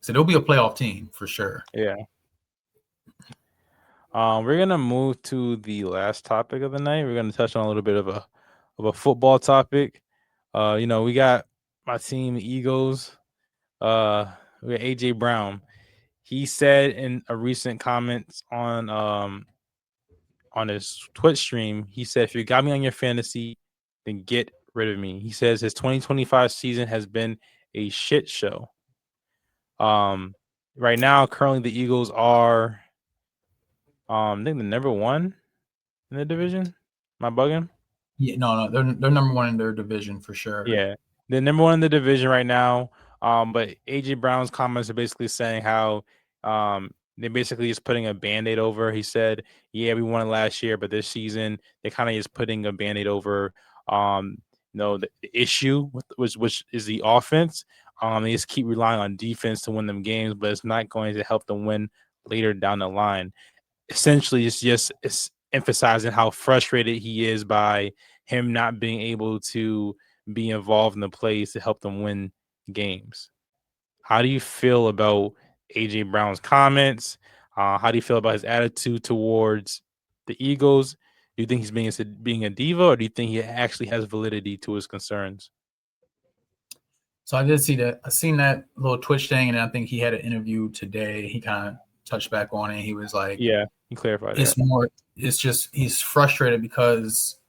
So there'll be a playoff team for sure. Yeah. We're gonna move to the last topic of the night. We're gonna touch on a little bit of a football topic. We got my team, the Eagles. We got AJ Brown. He said in a recent comment on his Twitch stream, he said, "If you got me on your fantasy, then get rid of me." He says his 2025 season has been a shit show. Right now, currently the Eagles are, I think the number one in the division. Am I bugging? Yeah, no, they're number one in their division for sure. Yeah, they're number one in the division right now. But AJ Brown's comments are basically saying how they're basically just putting a band-aid over. He said, "Yeah, we won last year, but this season they kind of just putting a band-aid over the issue which is the offense. They just keep relying on defense to win them games, but it's not going to help them win later down the line. Essentially, it's emphasizing how frustrated he is by him not being able to be involved in the plays to help them win games. How do you feel about AJ Brown's comments? How do you feel about his attitude towards the Eagles? Do you think he's being a diva, or do you think he actually has validity to his concerns? So I did see that. I seen that little Twitch thing, and I think he had an interview today. He kind of touched back on it. He was like, Yeah, he clarified that. It's just he's frustrated because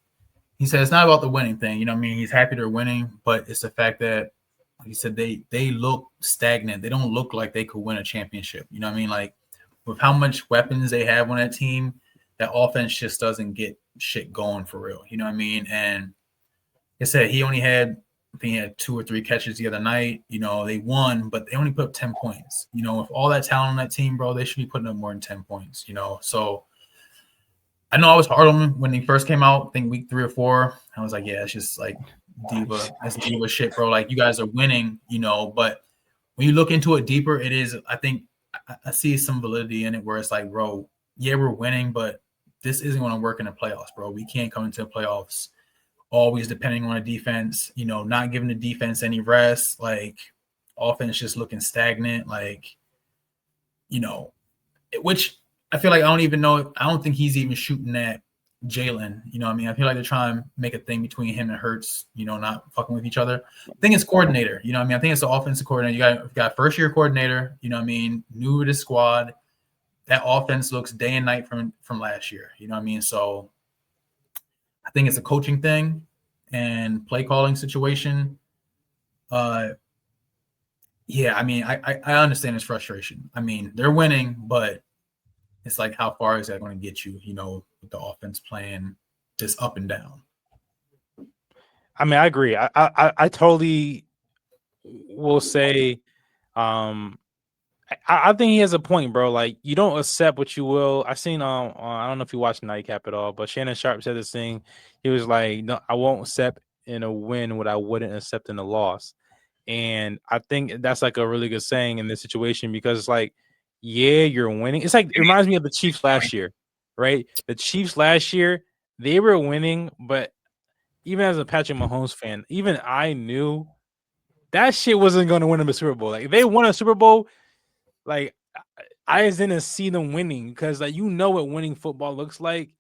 he said it's not about the winning thing. You know what I mean? He's happy they're winning, but it's the fact that he said they look stagnant. They don't look like they could win a championship. You know what I mean? Like with how much weapons they have on that team, that offense just doesn't get shit going for real. You know what I mean? And like I said, I think he had 2 or 3 catches the other night. They won, but they only put up 10 points. With all that talent on that team, bro, they should be putting up more than 10 points. So I know I was hard on him when he first came out. I think week 3 or 4. I was like, yeah, it's just like diva. That's diva shit, bro. Like you guys are winning, but when you look into it deeper, it is. I think I see some validity in it where it's like, bro, yeah, we're winning, but this isn't going to work in the playoffs, bro. We can't come into the playoffs always depending on a defense. Not giving the defense any rest. Like offense just looking stagnant. Like which I feel like I don't even know. I don't think he's even shooting at Jalen. You know what I mean? I feel like they're trying to make a thing between him and Hurts, not fucking with each other. I think it's coordinator. You know what I mean? I think it's the offensive coordinator. You got first year coordinator, you know what I mean? New to the squad. That offense looks day and night from last year. You know what I mean? So I think it's a coaching thing and play calling situation. Yeah, I mean, I understand his frustration. I mean, they're winning, but it's like how far is that going to get you? With the offense playing just up and down. I mean, I agree. I totally will say, I think he has a point, bro. Like, you don't accept what you will. I seen I don't know if you watched Nightcap at all, but Shannon Sharp said this thing. He was like, "No, I won't accept in a win what I wouldn't accept in a loss." And I think that's like a really good saying in this situation because it's like, yeah, you're winning. It's like it reminds me of the Chiefs last year, right? The Chiefs last year, they were winning, but even as a Patrick Mahomes fan, even I knew that shit wasn't going to win them a Super Bowl. Like, if they won a Super Bowl, like, I just didn't see them winning because, like, you know what winning football looks like,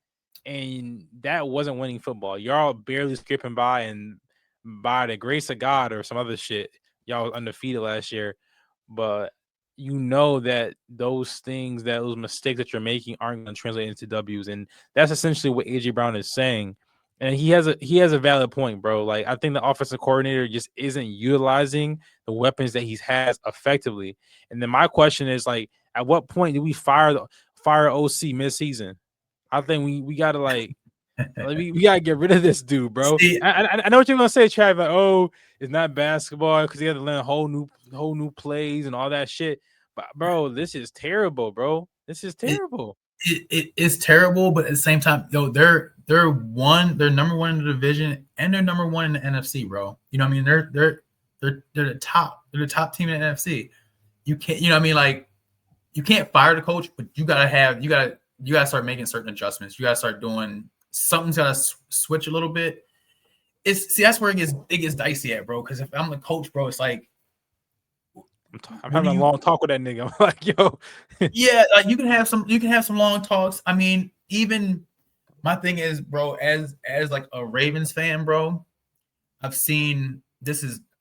and that wasn't winning football. Y'all barely skipping by, and by the grace of God or some other shit, y'all was undefeated last year. But you know that those things, that those mistakes that you're making aren't going to translate into W's, and that's essentially what AJ Brown is saying. And he has a valid point, bro. Like, I think the offensive coordinator just isn't utilizing the weapons that he has effectively. And then my question is, like, at what point do we fire OC mid-season? I think we gotta like we gotta get rid of this dude, bro. See, I know what you're gonna say, Trav. Like, oh, it's not basketball because he had to learn whole new plays and all that shit. But bro, this is terrible, bro. This is terrible. it is terrible, but at the same time, yo, they're number one in the division and they're number one in the NFC, bro. You know what I mean? They're the top team in the NFC. You can't, you know what I mean? Like, you can't fire the coach, but you gotta start making certain adjustments. You gotta start doing something's gotta switch a little bit. That's where it gets dicey at, bro. Because if I'm the coach, bro, it's like I'm having a long talk with that nigga. I'm like, yo, yeah, like you can have some long talks. I mean, even my thing is, bro, as like a Ravens fan, bro, I've seen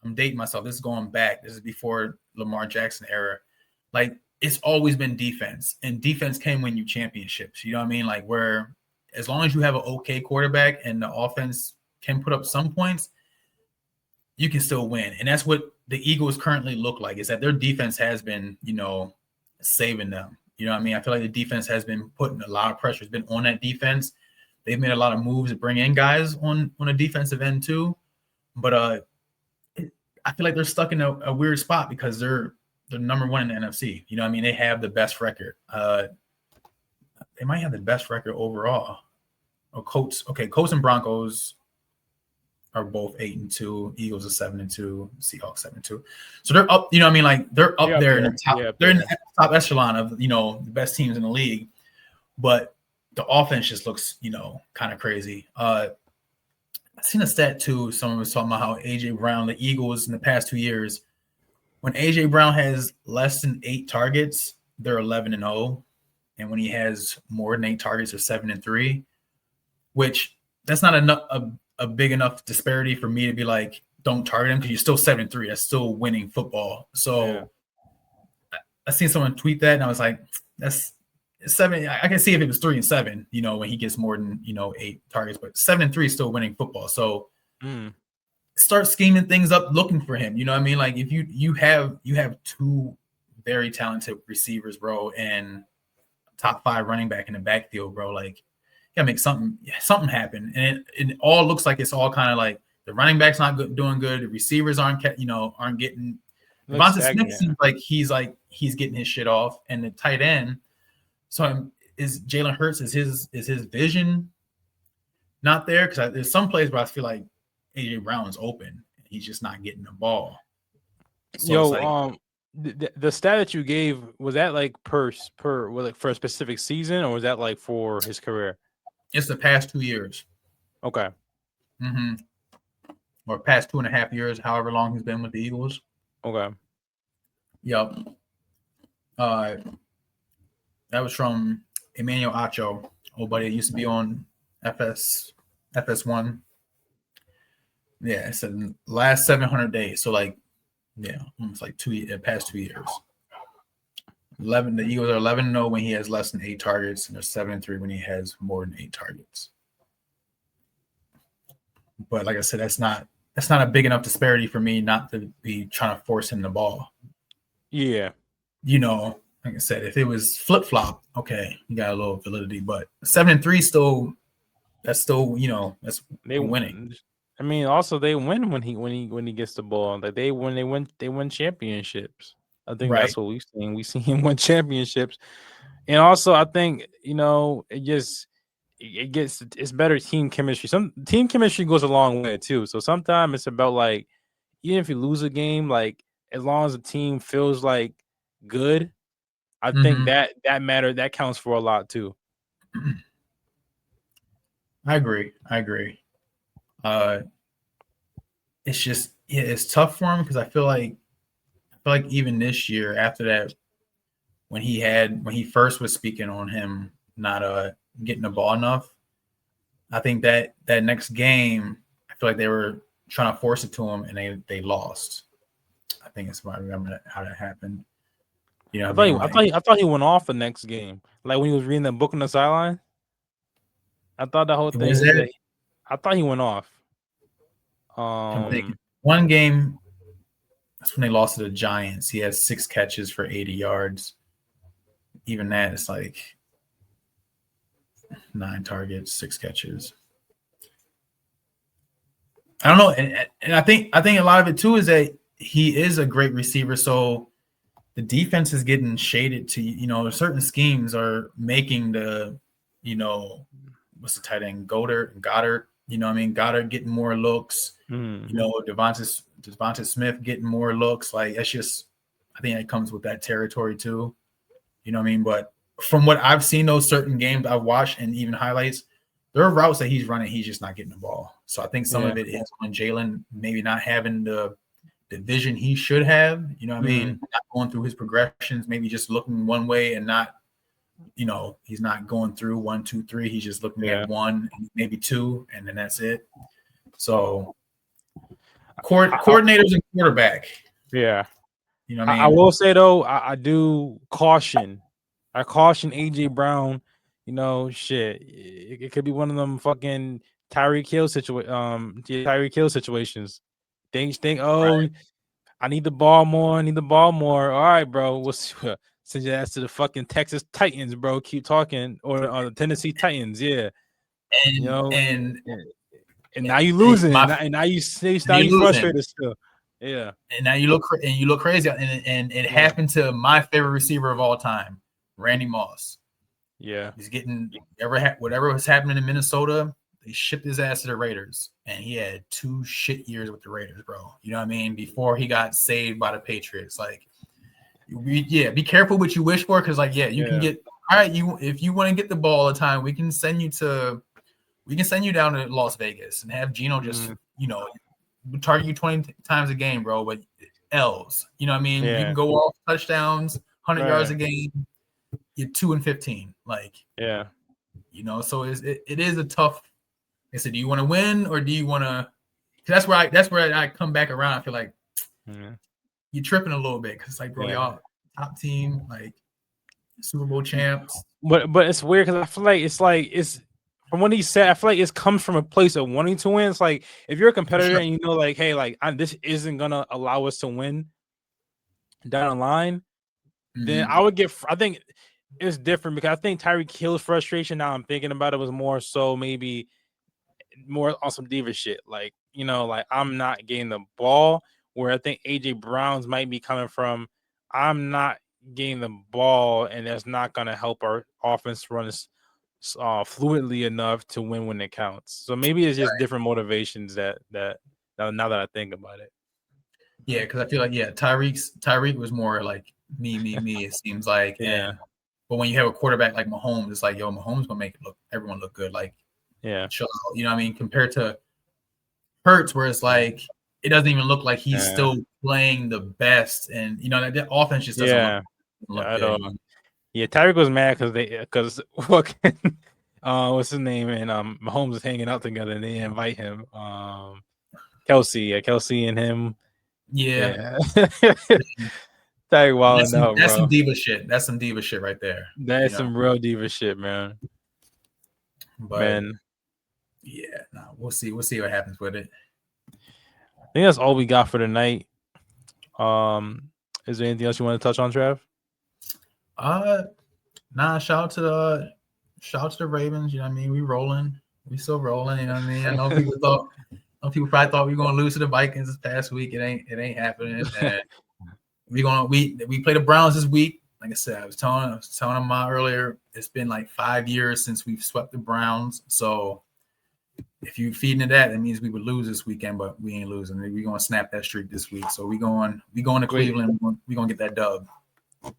I'm dating myself. This is going back. This is before Lamar Jackson era. Like, it's always been defense, and defense can win you championships. You know what I mean? Like, where as long as you have an okay quarterback and the offense can put up some points, you can still win. And that's what the Eagles currently look like, is that their defense has been, saving them. You know what I mean? I feel like the defense has been putting a lot of pressure, has been on that defense. They've made a lot of moves to bring in guys on a defensive end too. But I feel like they're stuck in a weird spot because they're number one in the NFC. You know what I mean? They have the best record. They might have the best record overall. Colts and Broncos are both 8-2. Eagles are 7-2. Seahawks 7-2. So they're up. You know what I mean? Like, they're up there in the top. They're in the top echelon of the best teams in the league. But the offense just looks kind of crazy. I've seen a stat too. Someone was talking about how AJ Brown, the Eagles in the past 2 years, when AJ Brown has less than 8 targets, they're 11-0, and when he has more than 8 targets, they're 7-3. Which, that's not a big enough disparity for me to be like, don't target him, because you're still 7-3. That's still winning football. So I seen someone tweet that, and I was like, that's 7. I can see if it was 3-7, when he gets more than 8 targets, but 7-3 is still winning football. So start scheming things up, looking for him. You know what I mean? Like, if you have 2 very talented receivers, bro, and top 5 running back in the backfield, bro, like, you gotta make something happen. And it all looks like it's all kind of like the running back's not doing good. The receivers aren't getting. Devonta Smith seems like he's getting his shit off, and the tight end. So is Jalen Hurts, is his vision not there? Because there's some plays where I feel like AJ Brown's open, he's just not getting the ball. So the stat that you gave, was that like per for a specific season, or was that like for his career? It's the past 2 years. Okay. Mm-hmm. Or past 2.5 years, however long he's been with the Eagles. Okay. Yep. That was from Emmanuel Acho, old buddy that used to be on FS1. Yeah, it said last 700 days. So almost like past 2 years. 11. The Eagles are 11-0 when he has less than 8 targets, and they're 7-3 when he has more than 8 targets. But like I said, that's not a big enough disparity for me not to be trying to force him the ball. Yeah. Like I said, if it was flip flop, okay, you got a little validity. But 7-3 still that's still, that's They winning. I mean, also they win when he gets the ball. Like they win championships. I think Right. that's what we've seen. We see him win championships, and also I think it's better team chemistry. Some team chemistry goes a long way too. So sometimes it's about like even if you lose a game, like as long as the team feels like good, I think Mm-hmm. that counts for a lot too. I agree. Uh, it's just it's tough for him because I feel like even this year after that when he first was speaking on him not getting the ball enough, I think that next game I feel like they were trying to force it to him and they lost. I think it's I remember how that happened. You know what I mean? Like I thought he went off the next game. Like when he was reading the book on the sideline. I thought the whole was thing was that that I thought he went off. I'm thinking one game that's when they lost to the Giants. He had 6 catches for 80 yards. Even that is like 9 targets, 6 catches. I don't know, and I think a lot of it too is that he is a great receiver. So the defense is getting shaded to certain schemes are making what's the tight end Goddard. You know what I mean? Goddard getting more looks. mm, Devonta Smith getting more looks. Like that's just I think it comes with that territory too. You know what I mean? But from what I've seen, those certain games I've watched and even highlights, there are routes that he's running, he's just not getting the ball. So I think some yeah. of it is on Jalen maybe not having the vision he should have. You know what I Mm, mean? Not going through his progressions, maybe just looking one way and not, he's not going through 1, 2, 3. He's just looking at yeah. one, maybe two, and then that's it. So I, coordinators and quarterback, yeah. you know what I I mean? will say though, I do caution. I caution AJ Brown. Shit. It could be one of them fucking Tyreek Hill situations. Think. Oh, Right. I need the ball more. I need the ball more. All right, bro. We'll send your ass to the fucking Texas Titans, bro. Keep talking, or the Tennessee Titans. Yeah, you And know. and And, and now you losing, my and now they you losing. frustrated still. Yeah, And now you look crazy. And it yeah, happened to my favorite receiver of all time, Randy Moss. yeah, He's getting whatever was happening in Minnesota. They shipped his ass to the Raiders, and he had 2 shit years with the Raiders, bro. You know what I mean? Before he got saved by the Patriots, like, be careful what you wish for, because, like, you can yeah. get all right. If you want to get the ball all the time, we can send you down to Las Vegas and have Geno just Mm, target you 20 times a game, bro. But L's, you know what I mean? You can yeah, go off touchdowns, 100 yards right, a game. You're 2-15, like. yeah, So it is a tough. I said, do you want to win or do you want to? That's where I come back around. I feel like yeah, you're tripping a little bit because it's like, bro, yeah. y'all top team, like Super Bowl champs. But it's weird because I feel like it's from what he said. I feel like it comes from a place of wanting to win. It's like if you're a For competitor sure. and you know, like, hey, like this isn't gonna allow us to win down the line, then Mm-hmm. I think it's different because I think Tyreek Hill's frustration. Now I'm thinking about it was more so maybe more on some diva shit. Like, like I'm not getting the ball. Where I think AJ Brown's might be coming from, I'm not getting the ball, and that's not gonna help our offense run fluidly enough to win when it counts. So maybe it's just different motivations that now that I think about it. Yeah, because I feel like Tyreek was more like me. It seems like, Yeah, but when you have a quarterback like Mahomes, it's like, yo, Mahomes gonna make everyone look good. Like, yeah, chill out. You know what I mean? Compared to Hurts, where it's like it doesn't even look like he's yeah, still playing the best, and that offense just doesn't look yeah. look I good. don't. Yeah, Tyreek was mad because fucking what's his name, and Mahomes was hanging out together and they didn't invite him. Kelsey and him. Yeah, Yeah. Tyreek wilding out, that's some bro. diva shit. That's some diva shit right there. That's some real diva shit, man. But Man, yeah, no, we'll see. We'll see what happens with it. I think that's all we got for tonight. Is there anything else you want to touch on, Trav? Nah. Shout out to the Ravens. You know what I mean? We rolling. We still rolling. You know what I mean? I know people probably thought we were gonna lose to the Vikings this past week. It ain't happening. And we play the Browns this week. Like I said, I was telling them earlier. It's been like 5 years since we've swept the Browns. So if you feeding into that means we would lose this weekend, but we ain't losing. We're gonna snap that streak this week. So we going to Cleveland. We're gonna get that dub.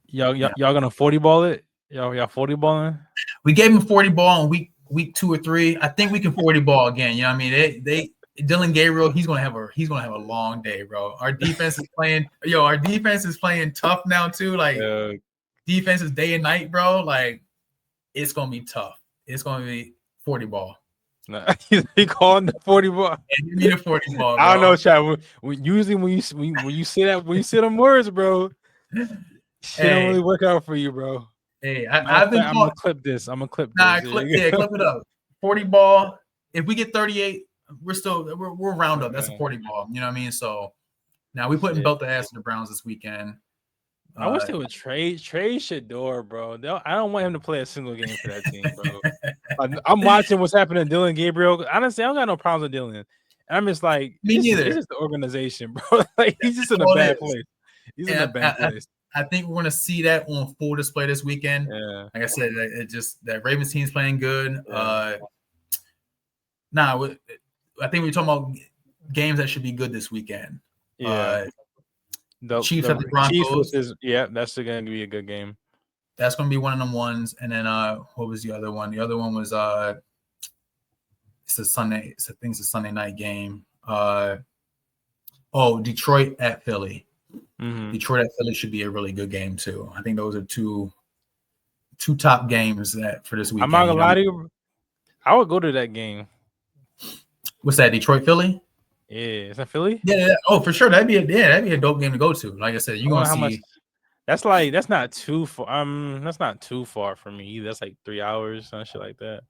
Y'all gonna 40 ball it? Y'all 40 balling? We gave him 40 ball in week 2 or 3. I think we can 40 ball again. You know what I mean? They Dylan Gabriel, he's gonna have a long day, bro. Our defense is playing tough now too. Like defense is day and night, bro. Like it's gonna be tough. It's gonna be 40 ball. Nah, he calling the 40 ball. Yeah, you need a 40 ball. Bro. I don't know, Chad. Usually when you say them words, bro, shit don't really work out for you, bro. Hey, I'm gonna clip this. Clip it up. 40 ball. If we get 38, we're round up. That's a 40 ball. You know what I mean? So now we putting belt the ass of the Browns this weekend. I wish they would trade Shador, bro. I don't want him to play a single game for that team, bro. I'm watching what's happening to Dylan Gabriel. Honestly, I don't got no problems with Dylan. I'm just like, me neither. It's just the organization, bro. Like he's just in a bad place. He's in a bad place. I think we're gonna see that on full display this weekend. Yeah. Like I said, that Ravens team's playing good. Yeah. I think we're talking about games that should be good this weekend. Yeah. The Chiefs at the Broncos. That's going to be a good game. That's going to be one of them ones. And then what was the other one? The other one was it's a Sunday. I think it's a Sunday night game. Detroit at Philly. Mm-hmm. Detroit at Philly should be a really good game too. I think those are two top games that for this weekend. I'm not gonna lie to you. I would go to that game. What's that? Detroit Philly? Yeah, is that Philly? Yeah. Oh, for sure. That'd be a dope game to go to. Like I said, you're gonna see. Much, that's not too far. That's not too far for me either. That's like 3 hours, some shit like that.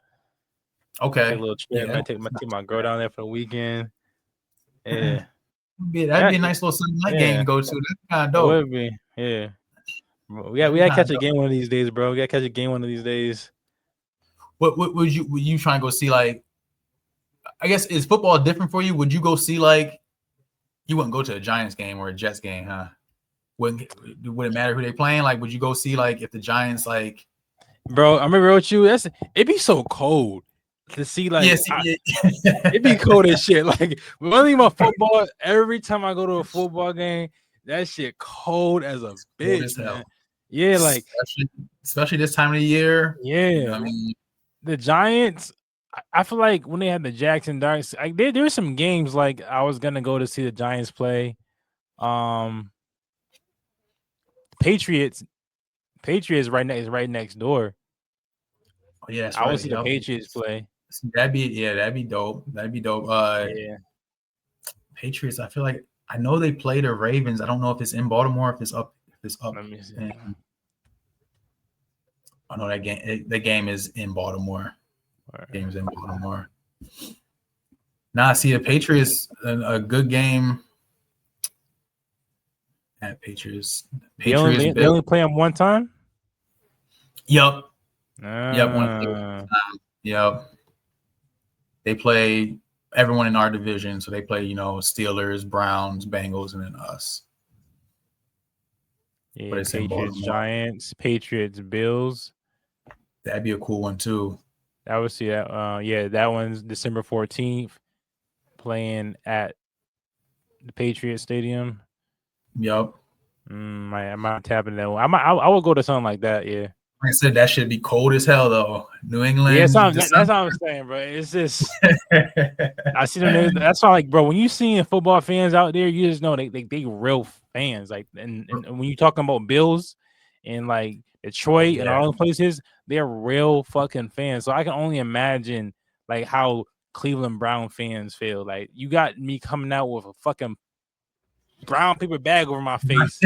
Okay. Take a little trip. I take my girl down there for the weekend. Yeah. That'd be a nice little Sunday night game to go to. That's kind of dope. It would be. Yeah. We gotta catch a game one of these days, bro. We gotta catch a game one of these days. What would you try and go see? Like, I guess, is football different for you? Would you go see, like, you wouldn't go to a Giants game or a Jets game, huh? Would it matter who they playing? Like, would you go see, like, if the Giants, like, bro? I'm gonna with you. It'd be so cold to see, like, it'd be cold as shit. Like, one thing about football, every time I go to a football game, that shit cold as a bitch, man. Yeah, like especially this time of the year. Yeah, you know what I mean, the Giants. I feel like when they had the Jackson Darks, like there were some games like I was gonna go to see the Giants play. Patriots right next door. Oh yeah, I would see the Patriots play. That'd be dope. Yeah. Patriots. I feel like I know they play the Ravens. I don't know if it's in Baltimore. If it's up. Let me see. I know that game. The game is in Baltimore. Games in Baltimore. Nah, see the Patriots, a good game at Patriots. They only play them one time? Yep. Yep. They play everyone in our division. So they play, Steelers, Browns, Bengals, and then us. Yeah, but it's Patriots, Giants, Patriots, Bills. That'd be a cool one too. I would see that. That one's December 14th, playing at the Patriots Stadium. Yep. I might tap in that one. I would go to something like that. Yeah. Like I said, that should be cold as hell though. New England. Yeah, that's what I'm saying, bro. It's just I see them. That's why, like, bro, when you seeing football fans out there, you just know they real fans. Like, and when you talking about Bills and like Detroit and all those places, they're real fucking fans. So I can only imagine like how Cleveland Brown fans feel. Like, you got me coming out with a fucking brown paper bag over my face,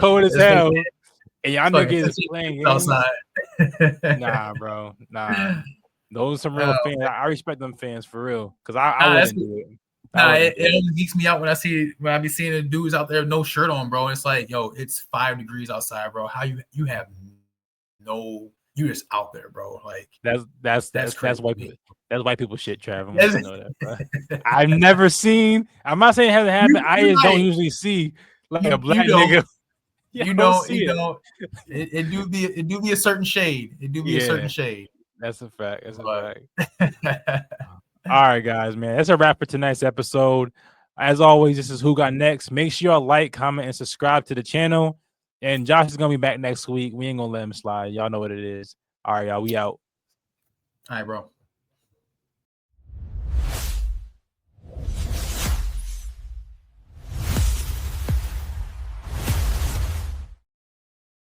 cold as hell. And y'all niggas is playing outside. Nah, bro. Nah. Those are some real fans. I respect them fans for real. Because I wouldn't do it. It only geeks me out when I be seeing the dudes out there no shirt on, bro. It's like, yo, it's 5 degrees outside, bro. How you have you you just out there, bro. Like that's crazy. white people. That's white people shit, Trav. I'm letting you know that, bro. I've never seen. I'm not saying it hasn't happened. I just don't usually see like a black nigga. You know, it do be a certain shade. It do be a certain shade. That's a fact. That's a fact. All right, guys, man. That's a wrap for tonight's episode. As always, this is Who Got Next. Make sure y'all like, comment, and subscribe to the channel. And Josh is gonna be back next week. We ain't gonna let him slide. Y'all know what it is. All right, y'all. We out. All right, bro.